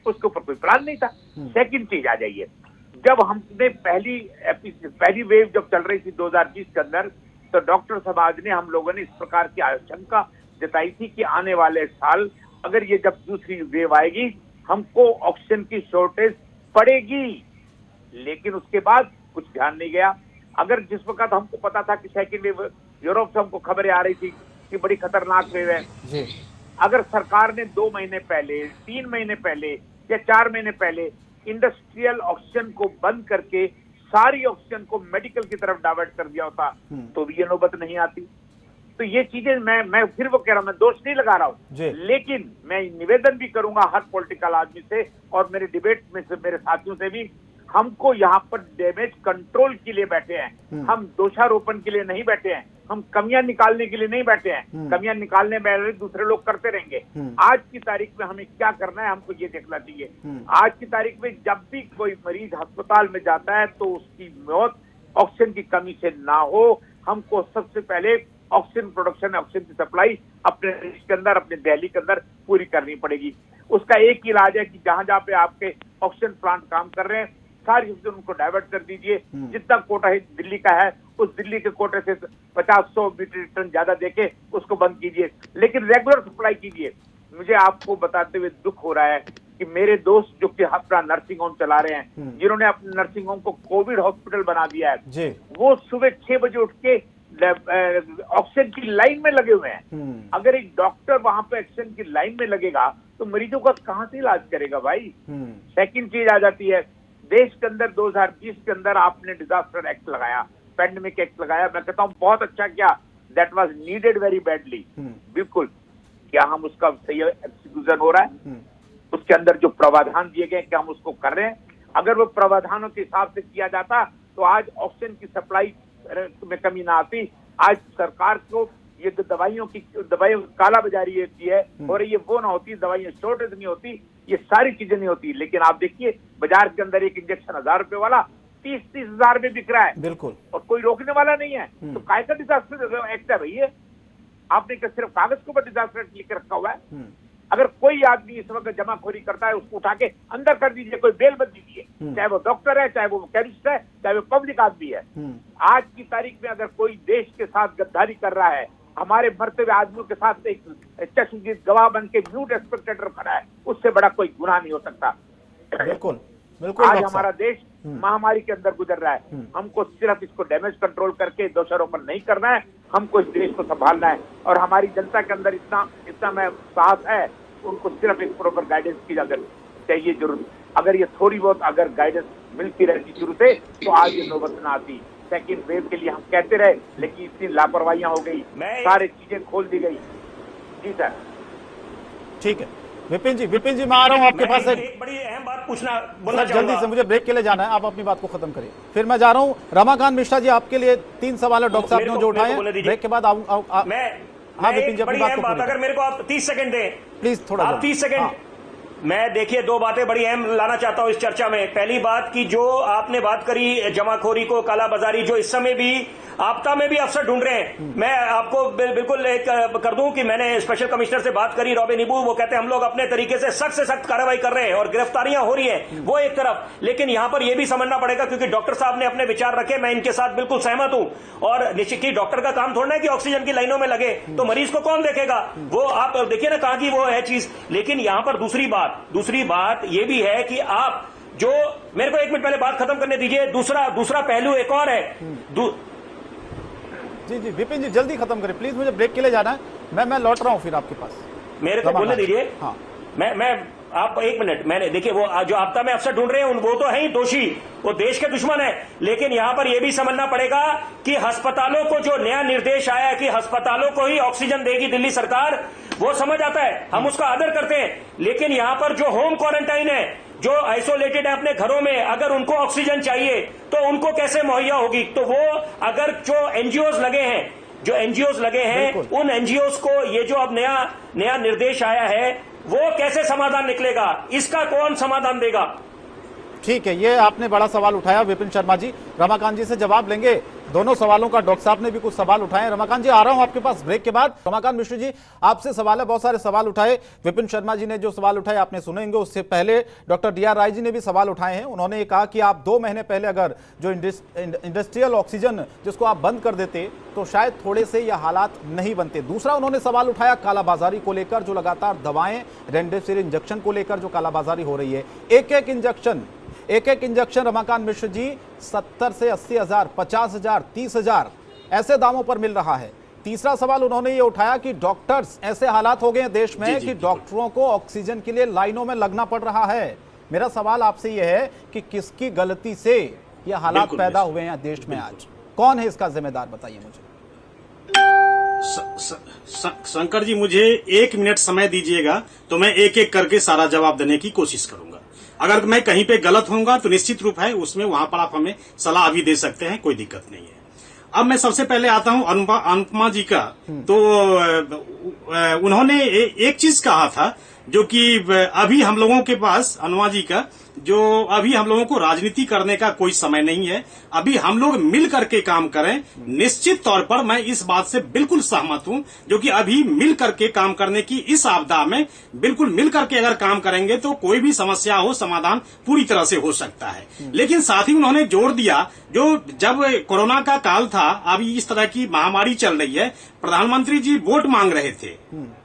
उसके ऊपर कोई प्लान नहीं था। सेकंड चीज आ जाइए, जब हमने पहली वेव जब चल रही थी 2020 के अंदर, तो डॉक्टर समाज ने, हम लोगों ने इस प्रकार की आशंका जताई थी कि आने वाले साल अगर ये जब दूसरी वेव आएगी हमको ऑक्सीजन की शॉर्टेज पड़ेगी। लेकिन उसके बाद कुछ ध्यान नहीं गया। अगर जिस वक्त हमको पता था कि सेकेंड वेव, यूरोप से हमको खबरें आ रही थी कि बड़ी खतरनाक वेव है, अगर सरकार ने 2 महीने पहले, 3 महीने पहले या 4 महीने पहले इंडस्ट्रियल ऑक्सीजन को बंद करके सारी ऑक्सीजन को मेडिकल की तरफ डाइवर्ट कर दिया होता तो भी ये नौबत नहीं आती। तो ये चीजें मैं फिर वो कह रहा हूं, मैं दोष नहीं लगा रहा हूं, लेकिन मैं निवेदन भी करूंगा हर पॉलिटिकल आदमी से और मेरे डिबेट में से मेरे साथियों से भी, हमको यहाँ पर डैमेज कंट्रोल के लिए बैठे हैं, हम दोषारोपण के लिए नहीं बैठे हैं, हम कमियां निकालने के लिए नहीं बैठे हैं। कमियां निकालने में दूसरे लोग करते रहेंगे। आज की तारीख में हमें क्या करना है, हमको ये देखना चाहिए। आज की तारीख में जब भी कोई मरीज अस्पताल में जाता है तो उसकी मौत ऑक्सीजन की कमी से ना हो। हमको सबसे पहले ऑक्सीजन प्रोडक्शन, ऑक्सीजन की सप्लाई अपने देश के अंदर, अपने दिल्ली के अंदर पूरी करनी पड़ेगी। उसका एक ही इलाज है कि जहां जहां पे आपके ऑक्सीजन प्लांट काम कर रहे हैं सारी ऑक्सीजन उनको डाइवर्ट कर दीजिए। जितना कोटा है दिल्ली का है, उस दिल्ली के कोटे से 50-100 मीट्रिक टन ज्यादा देके उसको बंद कीजिए, लेकिन रेगुलर सप्लाई कीजिए। मुझे आपको बताते हुए दुख हो रहा है कि मेरे दोस्त जो कि अपना नर्सिंग होम चला रहे हैं, जिन्होंने अपने नर्सिंग होम को कोविड हॉस्पिटल बना दिया है, वो सुबह 6 बजे उठ के ऑक्सीजन की लाइन में लगे हुए हैं। अगर एक डॉक्टर वहां पे ऑक्सीजन की लाइन में लगेगा तो मरीजों का कहां से इलाज करेगा भाई? सेकंड चीज आ जाती है, देश के अंदर 2020 के अंदर आपने डिजास्टर एक्ट लगाया, पैंडेमिक एक्ट लगाया। मैं कहता हूं बहुत अच्छा किया that was needed very badly. बिल्कुल, क्या हम उसका सही एग्जीक्यूशन हो रहा है? उसके अंदर जो प्रावधान दिए गए क्या हम उसको कर रहे हैं? अगर वो प्रावधानों के हिसाब से किया जाता तो आज ऑक्सीजन की सप्लाई में कमी ना आती। आज सरकार को ये दवाइयों की कालाबाजारी होती है और ये वो ना होती, दवाइयां शॉर्टेज नहीं होती, ये सारी चीजें नहीं होती। लेकिन आप देखिए बाजार के अंदर एक इंजेक्शन 1000 रुपए वाला 30-30 हजार में बिक रहा है। बिल्कुल, और कोई रोकने वाला नहीं है। तो काय का डिजास्टर एक्ट है भैया? आपने क्या सिर्फ कागज के ऊपर डिजास्टर एक्ट लिख रखा हुआ है? अगर कोई आदमी इस वक्त जमाखोरी करता है उसको उठा के अंदर कर दीजिए, कोई बेल मत दीजिए, चाहे वो डॉक्टर है, चाहे वो कैरिस्ट है, चाहे वो पब्लिक आदमी है। आज की तारीख में अगर कोई देश के साथ गद्दारी कर रहा है, हमारे मरते हुए आदमियों के साथ एक चश्मदीद गवाह बन के म्यूट स्पेक्टेटर खड़ा है, उससे बड़ा कोई गुनाह नहीं हो सकता। बिल्कुल बिल्कुल। आज हमारा देश महामारी के अंदर गुजर रहा है। हमको सिर्फ इसको डैमेज कंट्रोल करके दोषारोपण नहीं करना है, हमको इस देश को संभालना है। और हमारी जनता के अंदर इतना मैं साहस है, उनको सिर्फ एक प्रॉपर गाइडेंस की चाहिए जरूर। अगर ये थोड़ी बहुत अगर गाइडेंस मिलती रहती शुरू से तो आज ये नौबत ना आती। सेकेंड वेव के लिए हम कहते रहे, लेकिन इतनी लापरवाहियां हो गई, सारी चीजें खोल दी गई। जी सर, ठीक है। विपिन जी मैं आ रहा हूं आपके पास। एक बड़ी अहम बात बोलना जल्दी से, मुझे ब्रेक के लिए जाना है, आप अपनी बात को खत्म करिए, फिर मैं जा रहा हूं। रमाकांत मिश्रा जी, आपके लिए 3 सवाल है डॉक्टर साहब ने जो उठाए हैं, ब्रेक के बाद हाँ विपिन जी, अपनी बात को अगर मेरे को आप 30 सेकंड दें प्लीज, थोड़ा आप 30 सेकंड। मैं देखिए 2 बातें बड़ी अहम लाना चाहता हूं इस चर्चा में। पहली बात की जो आपने बात करी जमाखोरी को, कालाबाजारी, जो इस समय भी आपदा में भी अफसर ढूंढ रहे हैं। मैं आपको बिल्कुल एक कर दूं कि मैंने स्पेशल कमिश्नर से बात करी, रॉबिन इबू, वो कहते हैं हम लोग अपने तरीके से सख्त कार्रवाई कर रहे हैं और गिरफ्तारियां हो रही हैं, वो एक तरफ। लेकिन यहां पर यह भी समझना पड़ेगा, क्योंकि डॉक्टर साहब ने अपने विचार रखे, मैं इनके साथ बिल्कुल सहमत हूं। और निश्चित ही डॉक्टर का काम थोड़ा है कि ऑक्सीजन की लाइनों में लगे, तो मरीज को कौन देखेगा? वो आप देखिए ना कहां की वो है चीज। लेकिन यहां पर दूसरी बात यह भी है कि आप जो, मेरे को 1 मिनट पहले बात खत्म करने दीजिए। दूसरा पहलू एक और है। जी विपिन जी, जल्दी खत्म करें प्लीज, मुझे ब्रेक के लिए जाना है। मैं लौट रहा हूं फिर आपके पास, मेरे को बोलने दीजिए। हाँ, मैं आप 1 मिनट, मैंने देखिए वो जो आपदा में अफसर ढूंढ रहे हैं वो तो है ही दोषी, वो देश के दुश्मन है। लेकिन यहां पर यह भी समझना पड़ेगा कि अस्पतालों को जो नया निर्देश आया कि अस्पतालों को ही ऑक्सीजन देगी दिल्ली सरकार, वो समझ आता है, हम उसका आदर करते हैं। लेकिन यहां पर जो होम क्वारंटाइन है, जो आइसोलेटेड है अपने घरों में, अगर उनको ऑक्सीजन चाहिए तो उनको कैसे मुहैया होगी? तो वो अगर जो एनजीओज लगे हैं उन एनजीओज को ये जो अब नया निर्देश आया है, वो कैसे समाधान निकलेगा? इसका कौन समाधान देगा? ठीक है, ये आपने बड़ा सवाल उठाया विपिन शर्मा जी। रमाकांत जी से जवाब लेंगे दोनों सवालों का। डॉक्टर साहब ने भी कुछ सवाल उठाए। रमाकांत जी, आ रहा हूं आपके पास ब्रेक के बाद। रमाकांत मिश्र जी, आपसे सवाल है, बहुत सारे सवाल उठाए। विपिन शर्मा जी ने जो सवाल उठाए आपने सुनेंगे। उससे पहले डॉक्टर DR राय जी ने भी सवाल उठाए हैं। उन्होंने ये कहा कि आप 2 महीने पहले अगर जो इंडस्ट्रियल ऑक्सीजन जिसको आप बंद कर देते तो शायद थोड़े से ये हालात नहीं बनते। दूसरा उन्होंने सवाल उठाया कालाबाजारी को लेकर, जो लगातार दवाएं रेमडेसिविर इंजेक्शन को लेकर जो कालाबाजारी हो रही है। एक एक इंजेक्शन रमाकांत मिश्र जी 70 से 80 हजार, 50 हजार, 30 हजार ऐसे दामों पर मिल रहा है। तीसरा सवाल उन्होंने ये उठाया कि डॉक्टर्स, ऐसे हालात हो गए हैं देश में कि डॉक्टरों को ऑक्सीजन के लिए लाइनों में लगना पड़ रहा है। मेरा सवाल आपसे ये है कि किसकी गलती से ये हालात पैदा हुए हैं देश में आज? कौन है इसका जिम्मेदार, बताइए मुझे। शंकर जी, मुझे 1 मिनट समय दीजिएगा तो मैं एक एक करके सारा जवाब देने की कोशिश करूंगा। अगर मैं कहीं पे गलत होऊंगा तो निश्चित रूप है उसमें वहां पर आप हमें सलाह भी दे सकते हैं, कोई दिक्कत नहीं है। अब मैं सबसे पहले आता हूं अनुपमा जी का। तो उन्होंने एक चीज कहा था जो कि अभी हम लोगों के पास, अनुमा जी का, जो अभी हम लोगों को राजनीति करने का कोई समय नहीं है, अभी हम लोग मिल करके काम करें। निश्चित तौर पर मैं इस बात से बिल्कुल सहमत हूं, जो कि अभी मिल करके काम करने की इस आपदा में बिल्कुल मिल करके अगर काम करेंगे तो कोई भी समस्या हो, समाधान पूरी तरह से हो सकता है। लेकिन साथ ही उन्होंने जोर दिया, जो जब कोरोना का काल था, अभी इस तरह की महामारी चल रही है, प्रधानमंत्री जी वोट मांग रहे थे।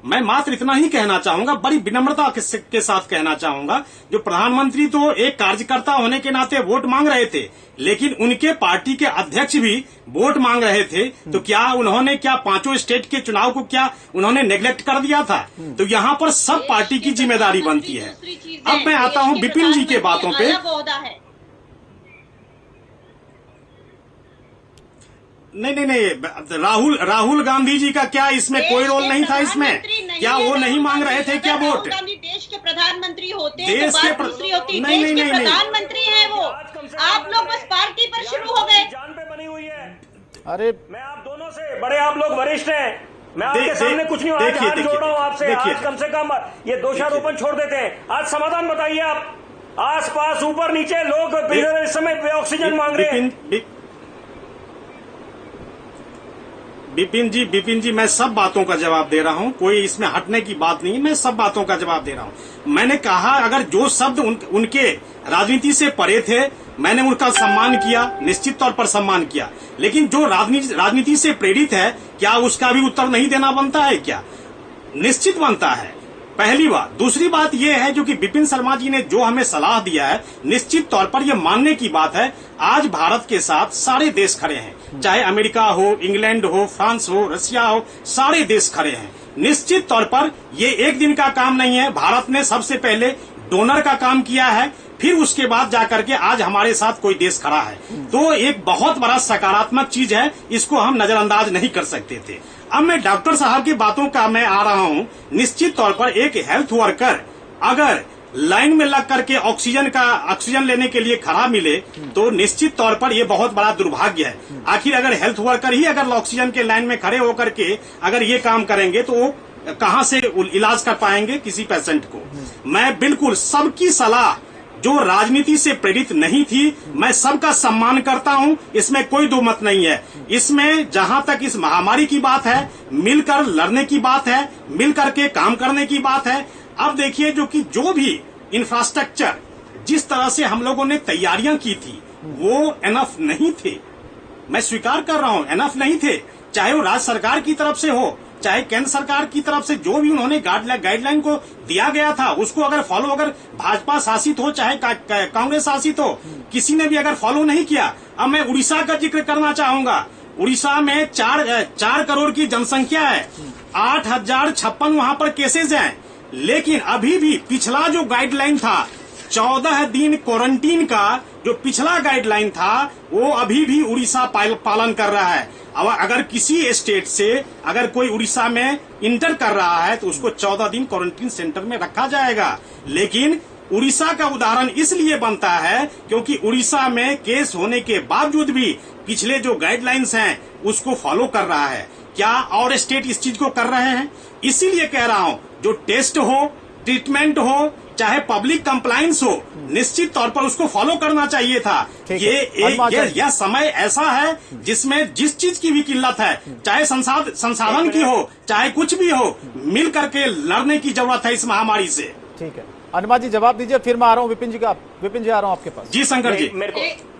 मैं मात्र इतना ही कहना चाहूंगा, बड़ी विनम्रता के साथ कहना चाहूंगा, जो प्रधानमंत्री तो एक कार्यकर्ता होने के नाते वोट मांग रहे थे, लेकिन उनके पार्टी के अध्यक्ष भी वोट मांग रहे थे। तो क्या उन्होंने 5 स्टेट के चुनाव को क्या उन्होंने नेग्लेक्ट कर दिया था? तो यहाँ पर सब पार्टी की जिम्मेदारी बनती है। अब मैं आता हूँ विपिन जी के बातों पे। नहीं, राहुल गांधी जी का क्या इसमें कोई रोल नहीं था? इसमें क्या वो नहीं मांग रहे थे क्या वोट? राहुल गांधी देश के प्रधानमंत्री होते देश तो के बात दूसरी होती। नहीं, देश नहीं, के नहीं, प्रधानमंत्री हैं वो। आप लोग बस पार्टी पर शुरू हो गए। जान पे बनी हुई है। अरे मैं आप दोनों से बड़े, आप लोग वरिष्ठ हैं, मैं आपके सामने कुछ नहीं, आज हाथ जोड़ रहा हूं आपसे। आज कम से कम ये दोषारोपण छोड़ देते हैं, आज समाधान बताइए आप। आस पास ऊपर नीचे लोग इस समय ऑक्सीजन मांग रहे हैं। विपिन जी मैं सब बातों का जवाब दे रहा हूं, कोई इसमें हटने की बात नहीं, मैं सब बातों का जवाब दे रहा हूं। मैंने कहा अगर जो शब्द उनके राजनीति से परे थे, मैंने उनका सम्मान किया, निश्चित तौर पर सम्मान किया, लेकिन जो राजनीति से प्रेरित है, क्या उसका भी उत्तर नहीं देना बनता है? क्या निश्चित बनता है। पहली बात। दूसरी बात यह है जो कि विपिन शर्मा जी ने जो हमें सलाह दिया है, निश्चित तौर पर यह मानने की बात है। आज भारत के साथ सारे देश खड़े हैं, चाहे अमेरिका हो, इंग्लैंड हो, फ्रांस हो, रशिया हो, सारे देश खड़े हैं। निश्चित तौर पर ये एक दिन का काम नहीं है। भारत ने सबसे पहले डोनर का काम किया है, फिर उसके बाद जाकर के आज हमारे साथ कोई देश खड़ा है, तो एक बहुत बड़ा सकारात्मक चीज है, इसको हम नजरअंदाज नहीं कर सकते थे। अब मैं डॉक्टर साहब की बातों का मैं आ रहा हूं। निश्चित तौर पर एक हेल्थ वर्कर अगर लाइन में लग करके ऑक्सीजन लेने के लिए खड़ा मिले तो निश्चित तौर पर यह बहुत बड़ा दुर्भाग्य है। आखिर अगर हेल्थ वर्कर ही अगर ऑक्सीजन के लाइन में खड़े होकर के अगर ये काम करेंगे तो वो कहां से इलाज कर पाएंगे किसी पेशेंट को? मैं बिल्कुल सबकी सलाह जो राजनीति से प्रेरित नहीं थी, मैं सबका सम्मान करता हूं, इसमें कोई दो मत नहीं है। इसमें जहां तक इस महामारी की बात है, मिलकर लड़ने की बात है, मिलकर के काम करने की बात है। अब देखिए जो भी इंफ्रास्ट्रक्चर जिस तरह से हम लोगों ने तैयारियां की थी वो एनफ नहीं थे। मैं स्वीकार कर रहा हूं, एनफ नहीं थे। चाहे वो राज्य सरकार की तरफ से हो, चाहे केंद्र सरकार की तरफ से जो भी उन्होंने गाइडलाइन को दिया गया था, उसको अगर फॉलो, अगर भाजपा शासित हो चाहे कांग्रेस शासित हो, किसी ने भी अगर फॉलो नहीं किया। अब मैं उड़ीसा का जिक्र करना चाहूंगा। उड़ीसा में 4 करोड़ की जनसंख्या है, 8,056 वहां पर केसेज हैं, लेकिन अभी भी पिछला जो गाइडलाइन था 14 दिन क्वारंटीन का, जो पिछला गाइडलाइन था वो अभी भी उड़ीसा पालन कर रहा है। अब अगर किसी स्टेट से अगर कोई उड़ीसा में इंटर कर रहा है तो उसको 14 दिन क्वारंटीन सेंटर में रखा जाएगा। लेकिन उड़ीसा का उदाहरण इसलिए बनता है क्योंकि उड़ीसा में केस होने के बावजूद भी पिछले जो गाइडलाइंस हैं उसको फॉलो कर रहा है। क्या और स्टेट इस चीज को कर रहे हैं? इसीलिए कह रहा हूं, जो टेस्ट हो, ट्रीटमेंट हो, चाहे पब्लिक कंप्लायंस हो, निश्चित तौर पर उसको फॉलो करना चाहिए था। यह समय ऐसा है जिसमें जिस चीज की भी किल्लत है, चाहे संसाधन की हो, चाहे कुछ भी हो, मिल करके लड़ने की जरूरत है इस महामारी से। ठीक है, अनुमा जी जवाब दीजिए, फिर मैं आ रहा हूँ विपिन जी आ रहा हूँ आपके पास। जी शंकर जी। मेरे को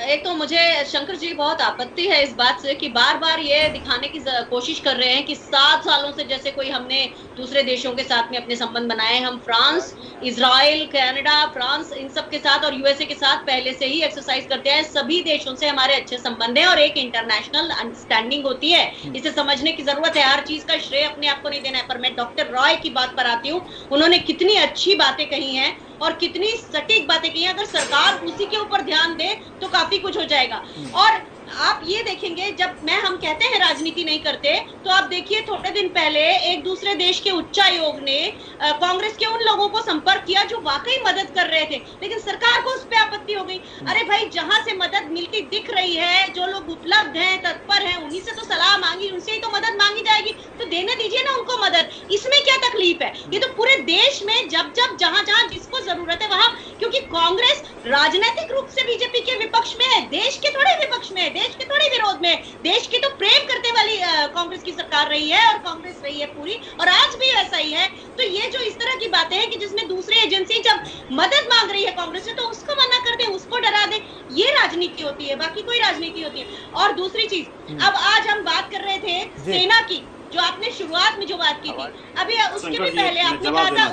एक तो मुझे शंकर जी बहुत आपत्ति है इस बात से कि बार बार ये दिखाने की कोशिश कर रहे हैं कि 7 सालों से जैसे कोई हमने दूसरे देशों के साथ में अपने संबंध बनाए। हम फ्रांस, इजराइल, कनाडा, फ्रांस, इन सब के साथ और यूएसए के साथ पहले से ही एक्सरसाइज करते हैं। सभी देशों से हमारे अच्छे संबंध हैं और एक इंटरनेशनल अंडरस्टैंडिंग होती है। इसे समझने की जरूरत है। हर चीज का श्रेय अपने आप को नहीं देना है। पर मैं डॉक्टर रॉय की बात पर आती हूँ। उन्होंने कितनी अच्छी बातें कही हैं और कितनी सटीक बातें की हैं। अगर सरकार उसी के ऊपर ध्यान दे तो काफी कुछ हो जाएगा। और आप ये देखेंगे, जब हम कहते हैं राजनीति नहीं करते, तो आप देखिए थोड़े दिन पहले एक दूसरे देश के उच्चायोग ने कांग्रेस के उन लोगों को संपर्क किया जो वाकई मदद कर रहे थे, लेकिन सरकार को उस पर आपत्ति हो गई। अरे भाई, जहां से मदद मिलती दिख रही है, जो लोग उपलब्ध हैं, तत्पर हैं, उन्हीं से तो सलाह मांगी, उनसे ही तो मदद मांगी जाएगी, तो देने दीजिए ना उनको मदद। इसमें क्या तकलीफ है? ये तो पूरे देश में जब जहां जिसको जरूरत है वहां, क्योंकि कांग्रेस राजनीतिक रूप से बीजेपी के विपक्ष में है, देश के थोड़े विपक्ष में है, देश के थोड़े विरोध में। देश की तो प्रेम करने वाली कांग्रेस की सरकार रही है और कांग्रेस रही है पूरी, और आज भी ऐसा ही है। तो ये जो इस तरह की बातें हैं कि जिसमें दूसरी एजेंसी जब मदद मांग रही है कांग्रेस से, तो उसको मना कर दे, उसको डरा दे, ये राजनीति होती है, बाकी कोई राजनीति होती है। और दूसरी चीज, अब आज हम बात कर रहे थे सेना की, जो आपने शुरुआत में जो बात की थी, अभी उसके भी पहले आपने कहा था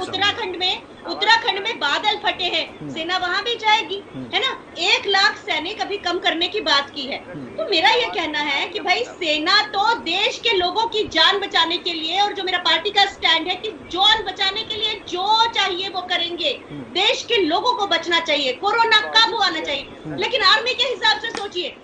उत्तराखंड में बादल फटे हैं, सेना वहां भी जाएगी, है ना। 1 लाख सैनिक अभी कम करने की बात की है। तो मेरा ये कहना है कि भाई, सेना तो देश के लोगों की जान बचाने के लिए, और जो मेरा पार्टी का स्टैंड है कि जान बचाने के लिए जो चाहिए वो करेंगे। देश के लोगों को बचना चाहिए, कोरोना काबू आना चाहिए। लेकिन आर्मी के हिसाब से सोचिए,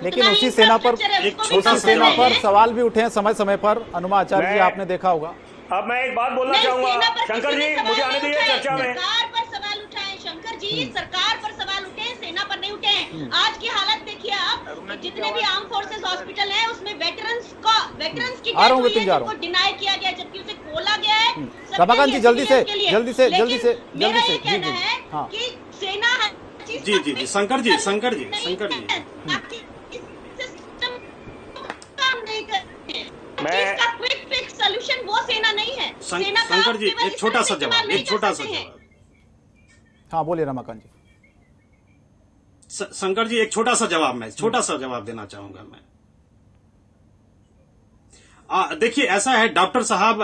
लेकिन उसी सेना पर सवाल भी उठे हैं समय समय पर। अनुमा आचार्य जी, आपने देखा होगा। अब मैं एक बात बोलना चाहूंगा, शंकर जी मुझे आने दीजिए चर्चा में। सरकार पर सवाल उठाए शंकर जी, सरकार पर सवाल उठे, सेना पर नहीं उठे। आज की हालत देखिए आप, जितने भी आर्म फोर्सेस हॉस्पिटल है उसमें वेटरन्स की डेथ हुई है, जिनको डिनाई किया गया, जबकि उसे खोला गया है। रमाकांत जी, जल्दी से मेरा ये कहना है कि सेना जी शंकर जी इसका क्विक फिक्स सॉल्यूशन वो सेना नहीं है। शंकर जी, एक छोटा सा जवाब। हाँ बोलिए रमाकांत जी। शंकर जी, एक छोटा सा जवाब देना चाहूंगा मैं। देखिए, ऐसा है डॉक्टर साहब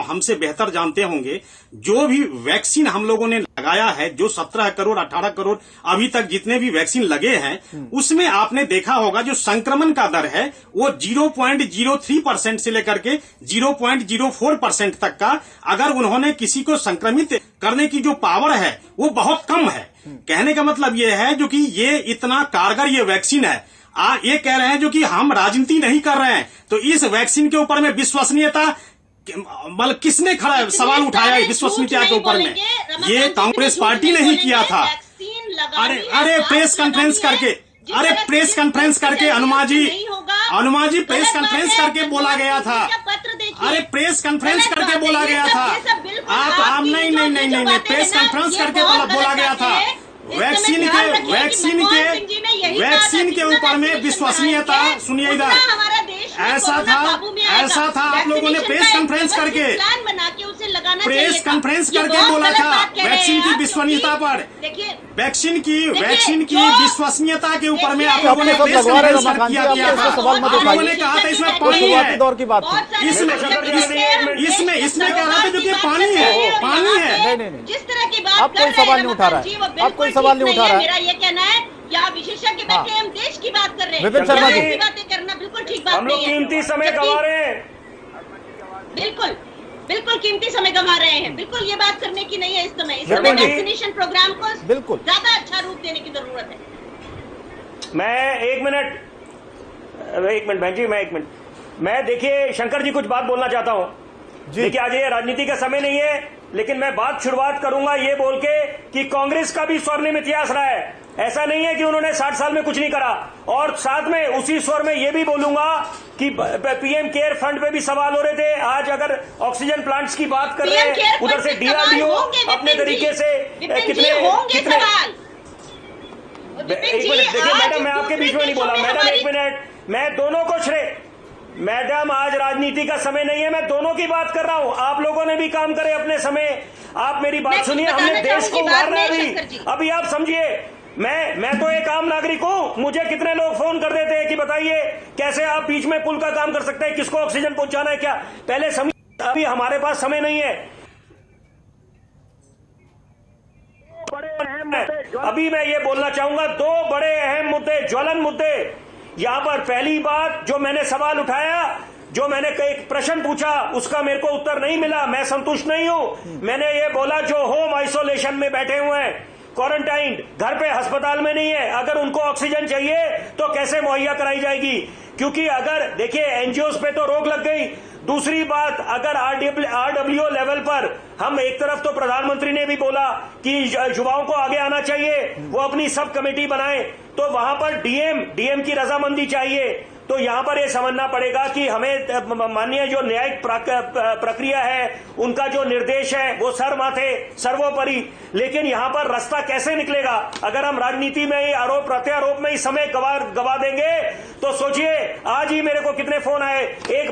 हमसे बेहतर जानते होंगे, जो भी वैक्सीन हम लोगों ने लगाया है, जो 17 करोड़ 18 करोड़ अभी तक जितने भी वैक्सीन लगे हैं, उसमें आपने देखा होगा जो संक्रमण का दर है वो 0.03% से लेकर के 0.04% तक का, अगर उन्होंने किसी को संक्रमित करने की जो पावर है वो बहुत कम है। कहने का मतलब ये है जो कि ये इतना कारगर ये वैक्सीन है। ये कह रहे हैं जो कि हम राजनीति नहीं कर रहे हैं, तो इस वैक्सीन के ऊपर में विश्वसनीयता मतलब किसने खड़ा सवाल उठाया विश्वसनीयता के ऊपर में? ये कांग्रेस पार्टी ने ही किया था। अरे प्रेस कॉन्फ्रेंस करके अनुमा जी प्रेस कॉन्फ्रेंस करके बोला गया था। अरे प्रेस कॉन्फ्रेंस करके बोला गया था। आप नहीं प्रेस कॉन्फ्रेंस करके बोला गया था। वैक्सीन के ऊपर में विश्वसनीयता, सुनिए इधर, ऐसा था आप लोगों ने प्रेस कॉन्फ्रेंस करके बोला था वैक्सीन की विश्वसनीयता पर। वैक्सीन की विश्वसनीयता के ऊपर में आप लोगों ने प्रेस कॉन्फ्रेंस किया था। आप लोगों ने कहा था इसमें पानी है, दौर की बात थी। इसमें कह रहा था जो कि पानी है। नहीं, जिस तरह की बात आप कोई सवाल नहीं उठा रहा है, आप कोई सवाल नहीं उठा रहा है। मेरा ये कहना है, यहाँ विशेषज्ञ बैठे, हम देश की बात कर रहे हैं। विपिन शर्मा जी, बातें करना बिल्कुल ठीक बात नहीं है। हम लोग कीमती समय गंवा रहे हैं। बिल्कुल कीमती समय गंवा रहे हैं। बिल्कुल ये बात करने की नहीं है इस समय। इस समय वैक्सीनेशन प्रोग्राम को बिल्कुल ज्यादा अच्छा रूप देने की जरूरत है। मैं एक मिनट बहन जी, मैं देखिए शंकर जी कुछ बात बोलना चाहता हूं। देखिए, आज ये राजनीति का समय नहीं है, लेकिन मैं बात शुरुआत करूंगा ये बोल के कि कांग्रेस का भी स्वर्णिम इतिहास रहा है। ऐसा नहीं है कि उन्होंने 60 साल में कुछ नहीं करा। और साथ में उसी स्वर में ये भी बोलूंगा कि पीएम केयर फंड पे भी सवाल हो रहे थे। आज अगर ऑक्सीजन प्लांट्स की बात कर रहे हैं, उधर से डीआरडीओ अपने तरीके से कितने एक मिनट देखिए मैडम, मैं आपके बीच में नहीं बोला मैडम, एक मिनट, मैं दोनों को श्रेय। मैडम, आज राजनीति का समय नहीं है, मैं दोनों की बात कर रहा हूं। आप लोगों ने भी काम करे अपने समय। आप मेरी बात सुनिए, हमने देश को उभारना है अभी आप समझिए। मैं तो एक आम नागरिक हूं। मुझे कितने लोग फोन कर देते हैं कि बताइए कैसे आप बीच में पुल का काम कर सकते हैं, किसको ऑक्सीजन पहुंचाना है, क्या पहले समझिए। अभी हमारे पास समय नहीं है। अभी मैं ये बोलना चाहूंगा, 2 बड़े अहम मुद्दे, ज्वलन मुद्दे यहां पर। पहली बात, जो मैंने सवाल उठाया, जो मैंने एक प्रश्न पूछा, उसका मेरे को उत्तर नहीं मिला, मैं संतुष्ट नहीं हूं। मैंने ये बोला जो होम आइसोलेशन में बैठे हुए हैं, क्वारंटाइन, घर पे अस्पताल में नहीं है, अगर उनको ऑक्सीजन चाहिए तो कैसे मुहैया कराई जाएगी? क्योंकि अगर देखिए एनजीओ पे तो रोक लग गई। दूसरी बात, अगर आरडब्ल्यूओ लेवल पर हम एक तरफ तो प्रधानमंत्री ने भी बोला कि युवाओं को आगे आना चाहिए, वो अपनी सब कमेटी बनाए, तो वहां पर डीएम की रजामंदी चाहिए। तो यहां पर यह समझना पड़ेगा कि हमें माननीय जो न्यायिक प्रक्रिया है, उनका जो निर्देश है वो सर माथे सर्वोपरि। लेकिन यहां पर रास्ता कैसे निकलेगा? अगर हम राजनीति में ही आरोप प्रत्यारोप में ही समय गवा देंगे तो सोचिए। आज ही मेरे को कितने फोन आए। एक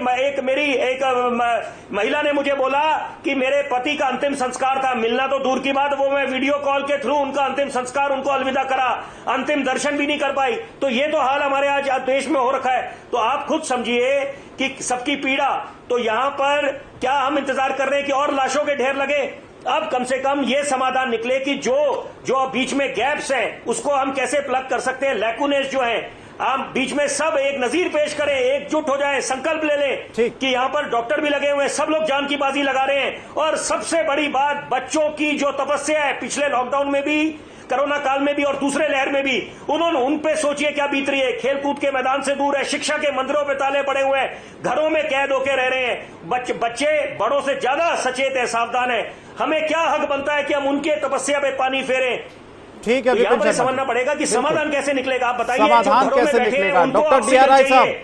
महिला ने मुझे बोला कि मेरे पति का अंतिम संस्कार था, मिलना तो दूर की बात, वो मैं वीडियो कॉल के थ्रू उनका अंतिम संस्कार, उनको अलविदा करा, अंतिम दर्शन भी नहीं कर पाई। तो ये तो हाल हमारे आज देश में हो रखा है। तो आप खुद समझिए कि सबकी पीड़ा। तो यहां पर क्या हम इंतजार कर रहे हैं कि और लाशों के ढेर लगे? अब कम से कम ये समाधान निकले कि जो बीच में गैप्स हैं उसको हम कैसे प्लग कर सकते हैं, लैकुनेस जो हैं, हम बीच में सब एक नजीर पेश करें, एकजुट हो जाए, संकल्प ले लें कि यहां पर डॉक्टर भी लगे हुए हैं, सब लोग जान की बाजी लगा रहे हैं। और सबसे बड़ी बात, बच्चों की जो तपस्या है, पिछले लॉकडाउन में भी कोरोना काल में भी और दूसरे लहर में भी उन्होंने उन पे सोचिए क्या बीत रही है। खेलकूद के मैदान से दूर है, शिक्षा के मंदिरों पे ताले पड़े हुए हैं, घरों में कैद होके रह रहे हैं। बच्चे बड़ों से ज्यादा सचेत है, सावधान है। हमें क्या हक बनता है कि हम उनके तपस्या पे पानी फेरें? ठीक है, तो यहाँ पर समझना पड़ेगा कि समाधान कैसे निकलेगा। आप बताइए, समाधान कैसे निकलेगा? डॉक्टर DRI साहब,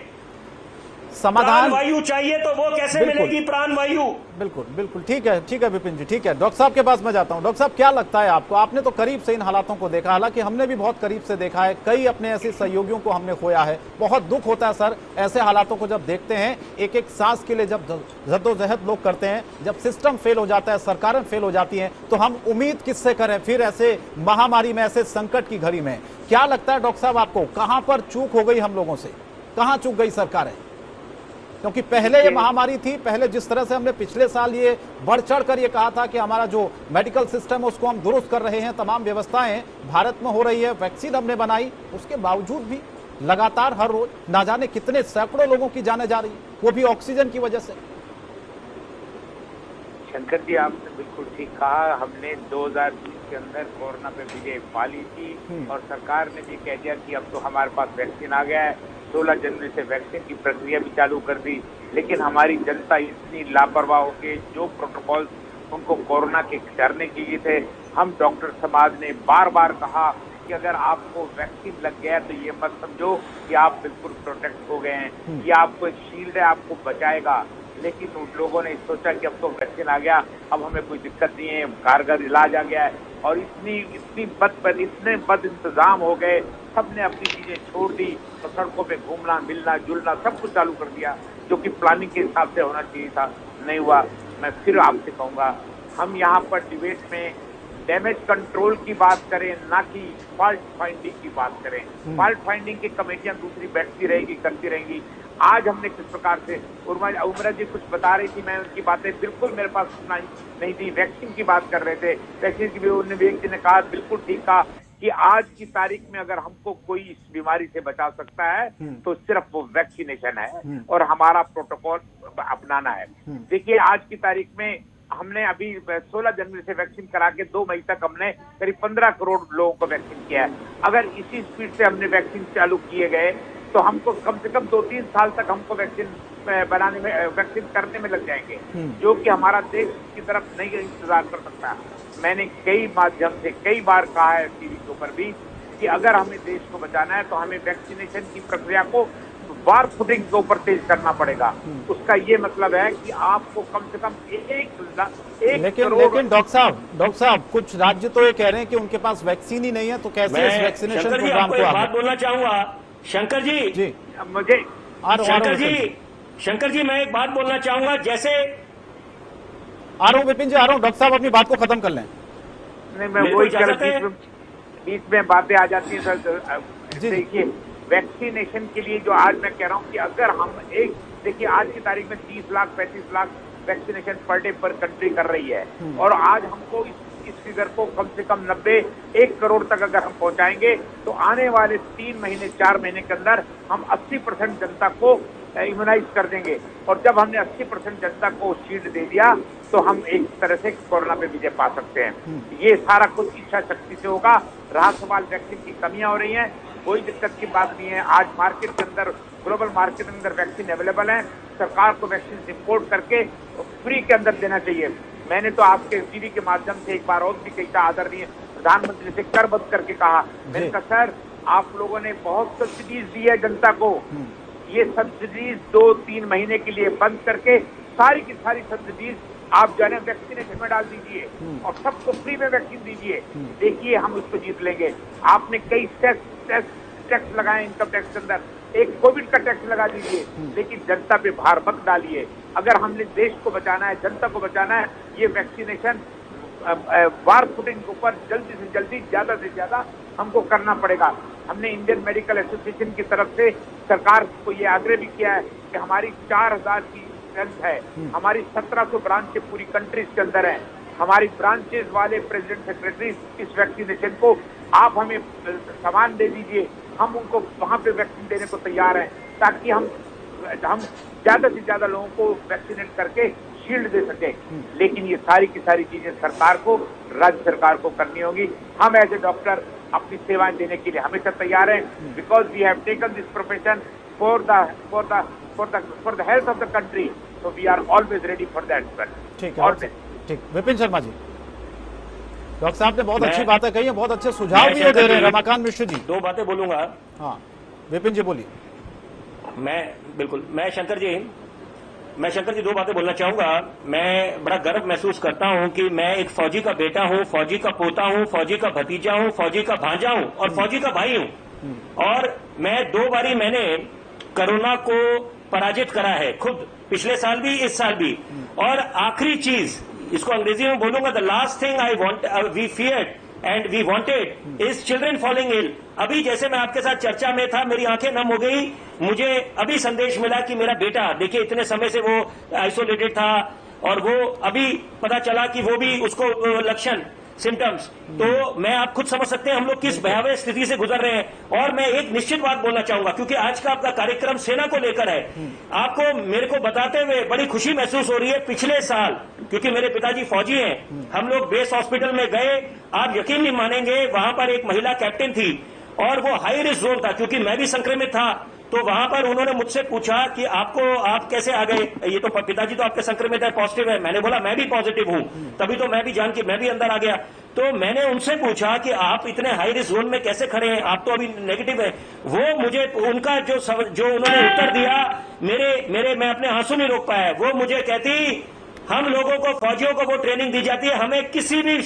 समाधान वायु चाहिए तो वो कैसे मिलेगी प्राण वायु? बिल्कुल बिल्कुल, ठीक है विपिन जी, ठीक है। डॉक्टर साहब के पास मैं जाता हूं। डॉक्टर साहब, क्या लगता है आपको? आपने तो करीब से इन हालातों को देखा, हालांकि हमने भी बहुत करीब से देखा है, कई अपने ऐसे सहयोगियों को हमने खोया है। बहुत दुख होता है सर ऐसे हालातों को जब देखते हैं। एक एक सांस के लिए जब जद्दोजहद लोग करते हैं, जब सिस्टम फेल हो जाता है, सरकारें फेल हो जाती हैं, तो हम उम्मीद किससे करें फिर ऐसे महामारी में, ऐसे संकट की घड़ी में? क्या लगता है डॉक्टर साहब आपको, कहां पर चूक हो गई हम लोगों से? कहां चूक गई सरकारें? क्योंकि पहले ये महामारी थी, पहले जिस तरह से हमने पिछले साल ये बढ़ चढ़ कर ये कहा था कि हमारा जो मेडिकल सिस्टम है उसको हम दुरुस्त कर रहे हैं, तमाम व्यवस्थाएं भारत में हो रही है, वैक्सीन हमने बनाई, उसके बावजूद भी लगातार हर रोज ना जाने कितने सैकड़ों लोगों की जानें जा रही, वो भी ऑक्सीजन की वजह से। शंकर जी, आपने बिल्कुल ठीक कहा। हमने 2020 के अंदर कोरोना पे विजय पा ली थी और सरकार ने भी कह दिया कि अब तो हमारे पास वैक्सीन आ गया है। 16 जनवरी से वैक्सीन की प्रक्रिया भी चालू कर दी, लेकिन हमारी जनता इतनी लापरवाह हो के जो प्रोटोकॉल उनको कोरोना के करने चाहिए थे, हम डॉक्टर समाज ने बार बार कहा कि अगर आपको वैक्सीन लग गया तो ये मत समझो कि आप बिल्कुल प्रोटेक्ट हो गए हैं, ये आपको एक शील्ड है, आपको बचाएगा। लेकिन उन लोगों ने सोचा कि अब तो वैक्सीन आ गया, अब हमें कोई दिक्कत नहीं है, कारगर इलाज आ गया है, और इतने बद इंतजाम हो गए, सबने अपनी चीजें छोड़ दी तो सड़कों पे घूमना, मिलना जुलना सब कुछ चालू कर दिया, जो कि प्लानिंग के हिसाब से होना चाहिए था, नहीं हुआ। मैं फिर आपसे कहूंगा, हम यहाँ पर डिबेट में डैमेज कंट्रोल की बात करें, ना कि फॉल्ट फाइंडिंग की बात करें। फॉल्ट फाइंडिंग की कमेटियां दूसरी बैठती रहेगी, करती रहेंगी। आज हमने किस प्रकार से, उर्मिला जी कुछ बता रही थी, मैं उनकी बातें बिल्कुल मेरे पास सुनाई नहीं थी। वैक्सीन की बात कर रहे थे, वैक्सीन की भी विवेक जी ने कहा, बिल्कुल ठीक कहा कि आज की तारीख में अगर हमको कोई इस बीमारी से बचा सकता है तो सिर्फ वो वैक्सीनेशन है और हमारा प्रोटोकॉल अपनाना है। देखिए, आज की तारीख में हमने अभी 16 जनवरी से वैक्सीन करा के 2 मई तक हमने करीब 15 करोड़ लोगों को वैक्सीन किया है। अगर इसी स्पीड से हमने वैक्सीन चालू किए गए तो हमको कम से कम 2-3 साल तक हमको वैक्सीन बनाने में, वैक्सीन करने में लग जाएंगे, जो कि हमारा देश की तरफ नहीं इंतजार कर सकता। मैंने कई माध्यम से कई बार कहा है टीवी के ऊपर भी कि अगर हमें देश को बचाना है तो हमें वैक्सीनेशन की प्रक्रिया को वार फुटिंग के ऊपर तेज करना पड़ेगा। उसका ये मतलब है कि आपको कम से कम लेकिन डॉक्टर साहब कुछ राज्य तो ये कह रहे हैं कि उनके पास वैक्सीन ही नहीं है, तो कैसे इस वैक्सीनेशन प्रोग्राम को बात बोलना चाहूंगा शंकर जी, मुझे शंकर जी मैं एक बात बोलना चाहूंगा। जैसे आ रहा हूँ विपिन जी, आ रहा हूँ। डॉक्टर साहब अपनी बात को खत्म कर लें। नहीं, मैं वही बीच में बातें आ जाती है सर। देखिए, वैक्सीनेशन के लिए जो आज मैं कह रहा हूँ कि अगर हम देखिए आज की तारीख में 30 lakh 35 lakh vaccination per day पर कंट्री कर रही है, और आज हमको इस फिगर को कम से कम 1 करोड़ तक अगर हम पहुंचाएंगे तो आने वाले 3 महीने 4 महीने के अंदर हम 80% जनता को इम्यूनाइज कर देंगे। और जब हमने 80% जनता को शील्ड दे दिया तो हम एक तरह से कोरोना पे विजय पा सकते हैं। ये सारा कुछ इच्छा शक्ति से होगा। रहा सवाल वैक्सीन की कमियां हो रही हैं, कोई दिक्कत की बात नहीं है। आज मार्केट के अंदर, ग्लोबल मार्केट के अंदर वैक्सीन अवेलेबल है। सरकार को वैक्सीन इंपोर्ट करके फ्री के अंदर देना चाहिए। मैंने तो आपके टीवी के माध्यम से एक बार और भी कही था, आदरणीय प्रधानमंत्री से करबद्ध करके कहा, मैंने कहा सर आप लोगों ने बहुत सब्सिडीज दी है जनता को, ये सब्सिडीज 2-3 महीने के लिए बंद करके सारी की सारी सब्सिडीज आप जो है वैक्सीनेशन में डाल दीजिए और सबको फ्री में वैक्सीन दीजिए। देखिए हम उसको जीत लेंगे। आपने कई टैक्स लगाए इनकम टैक्स के अंदर, एक कोविड का टैक्स लगा दीजिए, लेकिन जनता पे भार मत डालिए। अगर हमने देश को बचाना है, जनता को बचाना है, ये वैक्सीनेशन वार फुटिंग के ऊपर जल्दी से जल्दी, ज्यादा से ज्यादा हमको करना पड़ेगा। हमने इंडियन मेडिकल एसोसिएशन की तरफ से सरकार को ये आग्रह भी किया है कि हमारी 4000 की स्ट्रेंथ है, हमारी 1700 ब्रांचें पूरी कंट्रीज के अंदर है, हमारी ब्रांचेज वाले प्रेसिडेंट सेक्रेटरी इस वैक्सीनेशन को आप हमें सामान दे दीजिए, हम उनको वहां पे वैक्सीन देने को तैयार हैं, ताकि हम ज्यादा से ज्यादा लोगों को वैक्सीनेट करके शील्ड दे सके। लेकिन ये सारी की सारी चीजें सरकार को, राज्य सरकार को करनी होगी। हम एज ए डॉक्टर अपनी सेवाएं देने के लिए हमेशा तैयार हैं, because we have taken this profession for the health of the country, so we are always ready for that. ठीक है, ठीक। विपिन शर्मा जी, डॉक्टर साहब ने बहुत अच्छी बातें कही है, बहुत अच्छे सुझाव भी दे रहे हैं। रमाकांत मिश्र जी, 2 बातें बोलूंगा। हाँ विपिन जी बोलिए। मैं शंकर जी 2 बातें बोलना चाहूंगा। मैं बड़ा गर्व महसूस करता हूं कि मैं एक फौजी का बेटा हूं, फौजी का पोता हूं, फौजी का भतीजा हूं, फौजी का भांजा हूं और फौजी का भाई हूं। और मैं 2 बारी मैंने कोरोना को पराजित करा है, खुद पिछले साल भी, इस साल भी। और आखिरी चीज, इसको अंग्रेजी में बोलूंगा, the last thing we feared and we wanted is children falling ill. अभी जैसे मैं आपके साथ चर्चा में था, मेरी आंखें नम हो गई। मुझे अभी संदेश मिला कि मेरा बेटा, देखिए इतने समय से वो आइसोलेटेड था और वो अभी पता चला कि वो भी उसको लक्षण, सिम्टम्स, तो मैं आप खुद समझ सकते हैं हम लोग किस भयावह स्थिति से गुजर रहे हैं। और मैं एक निश्चित बात बोलना चाहूंगा, क्योंकि आज का आपका कार्यक्रम सेना को लेकर है, आपको मेरे को बताते हुए बड़ी खुशी महसूस हो रही है। पिछले साल, क्योंकि मेरे पिताजी फौजी हैं, हम लोग बेस हॉस्पिटल में गए, आप यकीन नहीं मानेंगे, वहां पर एक महिला कैप्टन थी और वो हाई रिस्क जोन था, क्योंकि मैं भी संक्रमित था। तो वहां पर उन्होंने मुझसे पूछा कि आप कैसे आ गए, ये तो पिताजी तो आपके संक्रमित है, पॉजिटिव है। मैंने बोला मैं भी पॉजिटिव हूं, तभी तो मैं भी जान के मैं भी अंदर आ गया। तो मैंने उनसे पूछा कि आप इतने हाई रिस्क जोन में कैसे खड़े हैं, आप तो अभी नेगेटिव है। वो मुझे उनका जो उन्होंने उत्तर दिया, मैं अपने आंसू नहीं रोक पाया। वो मुझे कहती, हम लोगों को, फौजियों को वो ट्रेनिंग दी जाती है, हमें किसी भी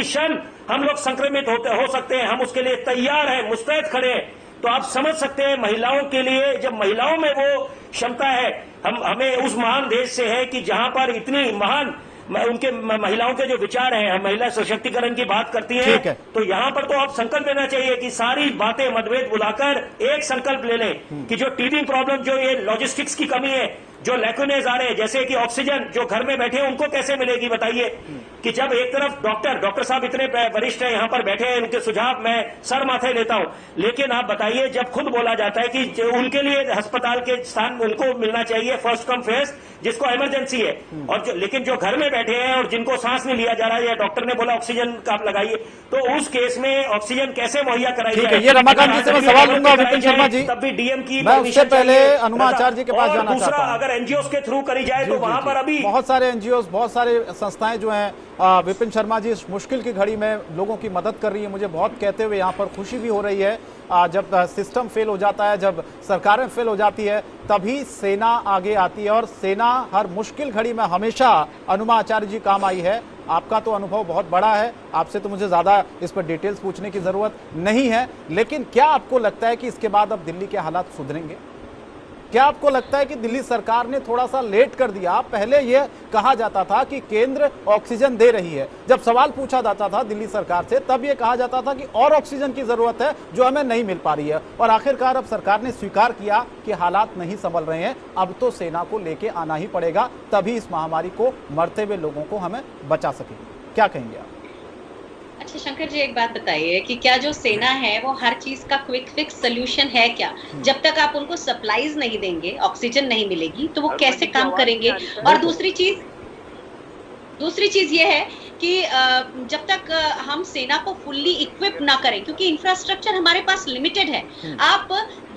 क्षण हम लोग संक्रमित हो सकते हैं, हम उसके लिए तैयार हैं, मुस्तैद खड़े हैं। तो आप समझ सकते हैं महिलाओं के लिए, जब महिलाओं में वो क्षमता है, हमें उस महान देश से है कि जहां पर इतनी महान उनके महिलाओं के जो विचार हैं, हम महिला सशक्तिकरण की बात करती हैं, तो यहाँ पर तो आप संकल्प लेना चाहिए कि सारी बातें मतभेद बुलाकर एक संकल्प ले लें कि जो टीबिंग प्रॉब्लम, जो ये लॉजिस्टिक्स की कमी है, जो लैकुनेज आ रहे हैं, जैसे कि ऑक्सीजन जो घर में बैठे हैं उनको कैसे मिलेगी बताइए। कि जब एक तरफ डॉक्टर साहब इतने वरिष्ठ हैं, यहाँ पर बैठे हैं, उनके सुझाव मैं सर माथे लेता हूँ, लेकिन आप बताइए, जब खुद बोला जाता है कि उनके लिए अस्पताल के स्थान उनको मिलना चाहिए फर्स्ट कम फर्स्ट, जिसको इमरजेंसी है, और लेकिन जो घर में बैठे हैं और जिनको सांस नहीं लिया जा रहा है, या डॉक्टर ने बोला ऑक्सीजन का आप लगाइए, तो उस केस में ऑक्सीजन कैसे मुहैया कराई जाए। ये रमाकांत जी से मैं सवाल लूंगा, विपिन शर्मा जी, तब भी डीएम की, मैं उससे पहले अनुमाचार्य जी के पास जाना चाहता हूं। अगर एनजीओ के थ्रू करी जाए तो वहां पर अभी बहुत सारे एनजीओ, बहुत सारे संस्थाएं जो हैं, विपिन शर्मा जी इस मुश्किल की घड़ी में लोगों की मदद कर रही है। मुझे बहुत कहते हुए यहाँ पर खुशी भी हो रही है। जब सिस्टम फेल हो जाता है, जब सरकारें फेल हो जाती है, तभी सेना आगे आती है, और सेना हर मुश्किल घड़ी में हमेशा अनुमाचार्य जी काम आई है। आपका तो अनुभव बहुत बड़ा है, आपसे तो मुझे ज्यादा इस पर डिटेल्स पूछने की जरूरत नहीं है, लेकिन क्या आपको लगता है कि इसके बाद अब दिल्ली के हालात सुधरेंगे? क्या आपको लगता है कि दिल्ली सरकार ने थोड़ा सा लेट कर दिया? पहले यह कहा जाता था कि केंद्र ऑक्सीजन दे रही है, जब सवाल पूछा जाता था दिल्ली सरकार से तब यह कहा जाता था कि और ऑक्सीजन की जरूरत है जो हमें नहीं मिल पा रही है, और आखिरकार अब सरकार ने स्वीकार किया कि हालात नहीं संभल रहे हैं, अब तो सेना को लेके आना ही पड़ेगा, तभी इस महामारी को, मरते हुए लोगों को हमें बचा सकेंगे। क्या कहेंगे आप? अच्छा शंकर जी, एक बात बताइए कि क्या जो सेना है वो हर चीज का क्विक फिक्स सोल्यूशन है क्या? जब तक आप उनको सप्लाईज नहीं देंगे, ऑक्सीजन नहीं मिलेगी, तो वो कैसे काम करेंगे? और दूसरी चीज ये है कि जब तक हम सेना को फुल्ली इक्विप ना करें, क्योंकि इंफ्रास्ट्रक्चर हमारे पास लिमिटेड है, आप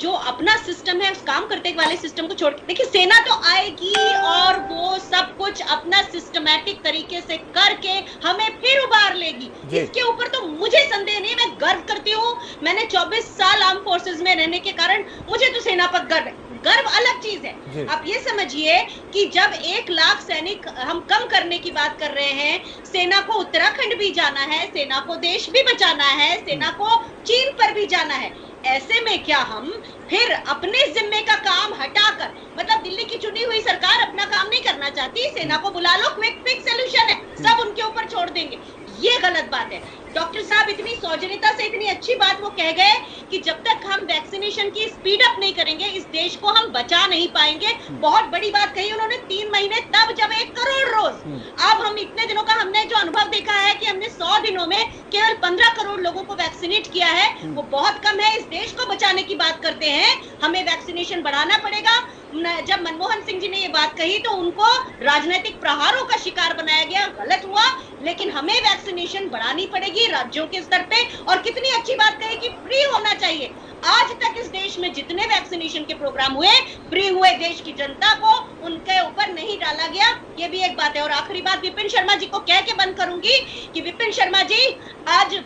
जो अपना सिस्टम है उस काम करते वाले सिस्टम को छोड़ के देखिए, सेना तो आएगी और वो सब कुछ अपना सिस्टमैटिक तरीके से करके हमें फिर उबार लेगी, इसके ऊपर तो मुझे संदेह नहीं। मैं गर्व करती हूँ, मैंने 24 साल आर्म फोर्सेज में रहने के कारण मुझे तो सेना पर गर्व है। गर्व अलग चीज है। आप ये समझिए कि जब 1 लाख सैनिक हम कम करने की बात कर रहे हैं, सेना को उत्तराखंड भी जाना है, सेना को देश भी बचाना है, सेना को चीन पर भी जाना है, ऐसे में क्या हम फिर अपने जिम्मे का काम हटाकर, मतलब दिल्ली की चुनी हुई सरकार अपना काम नहीं करना चाहती, सेना को बुला लो, क्विक फिक्स सॉल्यूशन है, सब उनके ऊपर छोड़ देंगे, ये गलत बात है। डॉक्टर साहब इतनी सौजन्यता से इतनी अच्छी बात वो कह गए कि जब तक हम वैक्सीनेशन की स्पीड अप नहीं करेंगे, इस देश को हम बचा नहीं पाएंगे। बहुत बड़ी बात कही उन्होंने, 3 महीने तब जब 1 करोड़ रोज। अब हम इतने दिनों का हमने जो अनुभव देखा है कि हमने 100 दिनों में केवल 15 करोड़ लोगों को वैक्सीनेट किया है, वो बहुत कम है। इस देश को बचाने की बात करते हैं, हमें वैक्सीनेशन बढ़ाना पड़ेगा। जब मनमोहन सिंह जी ने ये बात कही तो उनको राजनीतिक प्रहारों का शिकार बनाया गया, गलत हुआ। लेकिन हमें वैक्सीनेशन बढ़ानी पड़ेगी राज्यों के स्तर पे। और कितनी अच्छी बात कही कि फ्री होना चाहिए। आज तक इस देश में जितने वैक्सीनेशन के प्रोग्राम हुए, फ्री हुए, देश की जनता को उनके ऊपर नहीं डाला गया, ये भी एक बात है। और आखिरी बात विपिन शर्मा जी को कह के बंद करूंगी कि विपिन शर्मा जी, आज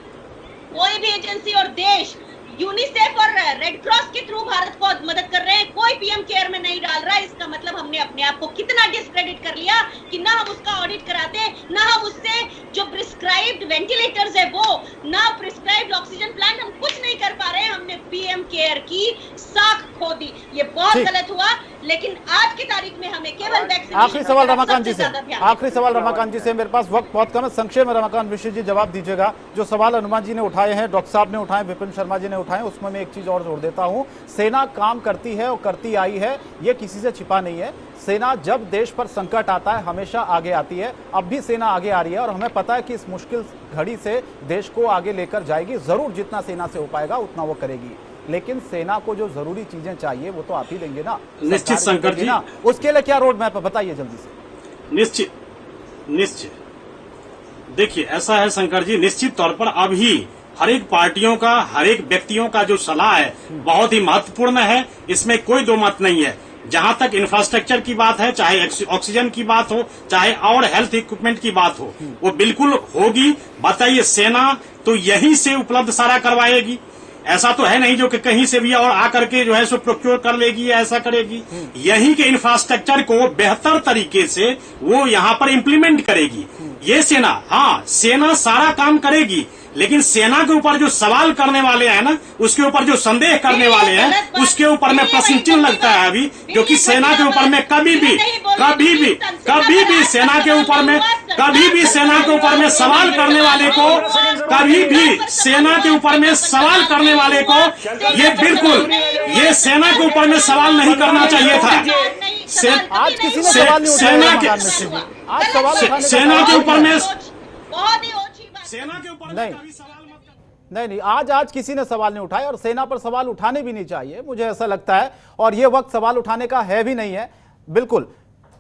कोई भी एजेंसी और देश यूनिसेफ और रेड क्रॉस के थ्रू भारत को मदद कर रहे हैं, कोई पीएम केयर में नहीं डाल रहा है। इसका मतलब हमने अपने आप को कितना डिस्क्रेडिट कर लिया कि ना हम उसका ऑडिट कराते, ना हम उससे जो प्रिस्क्राइब्ड वेंटिलेटर्स है वो, ना प्रिस्क्राइब्ड ऑक्सीजन प्लांट, हम कुछ नहीं कर पा रहे हैं। हमने पीएम केयर की साख खो दी, ये बहुत गलत हुआ। लेकिन आज की तारीख में हमें केवल वैक्सीनेशन। आखिरी सवाल रमाकांत जी से, आखिरी सवाल रमाकांत जी से, मेरे पास वक्त बहुत कम है, संक्षेप में रमाकांत मिश्र जी जवाब दीजिएगा। जो सवाल हनुमान जी ने उठाए हैं, डॉक्टर साहब ने उठाए, विपिन शर्मा जी ने उठाए, उसमें मैं एक चीज और जोड़ देता हूं। सेना काम करती है और करती आई है, ये किसी से छिपा नहीं है। सेना जब देश पर संकट आता है हमेशा आगे आती है, अब भी सेना आगे आ रही है और हमें पता है कि इस मुश्किल घड़ी से देश को आगे लेकर जाएगी। जरूर जितना सेना से हो पाएगा उतना वो करेगी, लेकिन सेना को जो जरूरी चीजें चाहिए वो तो आप ही देंगे ना, निश्चित शंकर जी। ना, उसके लिए क्या रोड मैप है बताइए जल्दी से। निश्चित देखिए, ऐसा है शंकर जी, निश्चित तौर पर अभी हर एक पार्टियों का, हर एक व्यक्तियों का जो सलाह है बहुत ही महत्वपूर्ण है, इसमें कोई दो मत नहीं है। जहां तक इंफ्रास्ट्रक्चर की बात है, चाहे ऑक्सीजन की बात हो, चाहे और हेल्थ इक्विपमेंट की बात हो, वो बिल्कुल होगी। बताइए, सेना तो यहीं से उपलब्ध सारा करवाएगी, ऐसा तो है नहीं जो कि कहीं से भी और आकर के जो है सो प्रोक्योर कर लेगी या ऐसा करेगी। यहीं के इंफ्रास्ट्रक्चर को बेहतर तरीके से वो यहाँ पर इम्प्लीमेंट करेगी ये सेना। हाँ, सेना सारा काम करेगी, लेकिन सेना के ऊपर जो सवाल करने वाले हैं ना, उसके ऊपर जो संदेह करने वाले हैं, उसके ऊपर में प्रश्न चिन्ह लगता है अभी, क्योंकि सेना के ऊपर में कभी भी सेना के ऊपर में सेना के ऊपर में सवाल करने वाले को, कभी भी सेना के ऊपर में सवाल करने वाले को ये सेना के ऊपर में सवाल नहीं करना चाहिए था। आज किसी ने सवाल नहीं उठाया, सेना के ऊपर में नहीं, आज किसी ने सवाल नहीं उठाए और सेना पर सवाल उठाने भी नहीं चाहिए, मुझे ऐसा लगता है। और ये वक्त सवाल उठाने का है भी नहीं है। बिल्कुल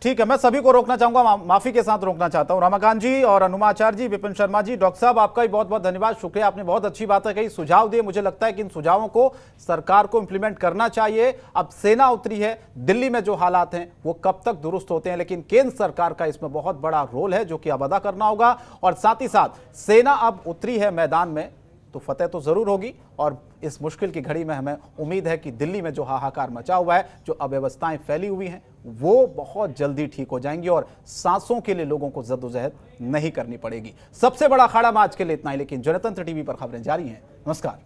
ठीक है, मैं सभी को रोकना चाहूंगा, माफी के साथ रोकना चाहता हूं। रमाकांत जी और अनुमाचार्य जी, विपिन शर्मा जी, डॉक्टर साहब, आपका भी बहुत बहुत धन्यवाद, शुक्रिया। आपने बहुत अच्छी बातें कही, सुझाव दिए। मुझे लगता है कि इन सुझावों को सरकार को इंप्लीमेंट करना चाहिए। अब सेना उतरी है, दिल्ली में जो हालात हैं वो कब तक दुरुस्त होते हैं, लेकिन केंद्र सरकार का इसमें बहुत बड़ा रोल है जो कि अब अदा करना होगा। और साथ ही साथ सेना अब उतरी है मैदान में तो फतेह तो जरूर होगी। और इस मुश्किल की घड़ी में हमें उम्मीद है कि दिल्ली में जो हाहाकार मचा हुआ है, जो अव्यवस्थाएं फैली हुई हैं, वो बहुत जल्दी ठीक हो जाएंगी और सांसों के लिए लोगों को जद्दोजहद नहीं करनी पड़ेगी। सबसे बड़ा अखाड़ा में आज के लिए इतना ही, लेकिन जनतंत्र टीवी पर खबरें जारी हैं। नमस्कार।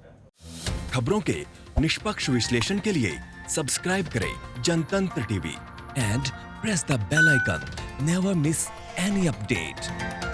खबरों के निष्पक्ष विश्लेषण के लिए सब्सक्राइब करें Jantantra TV and press the bell icon. Never miss any update.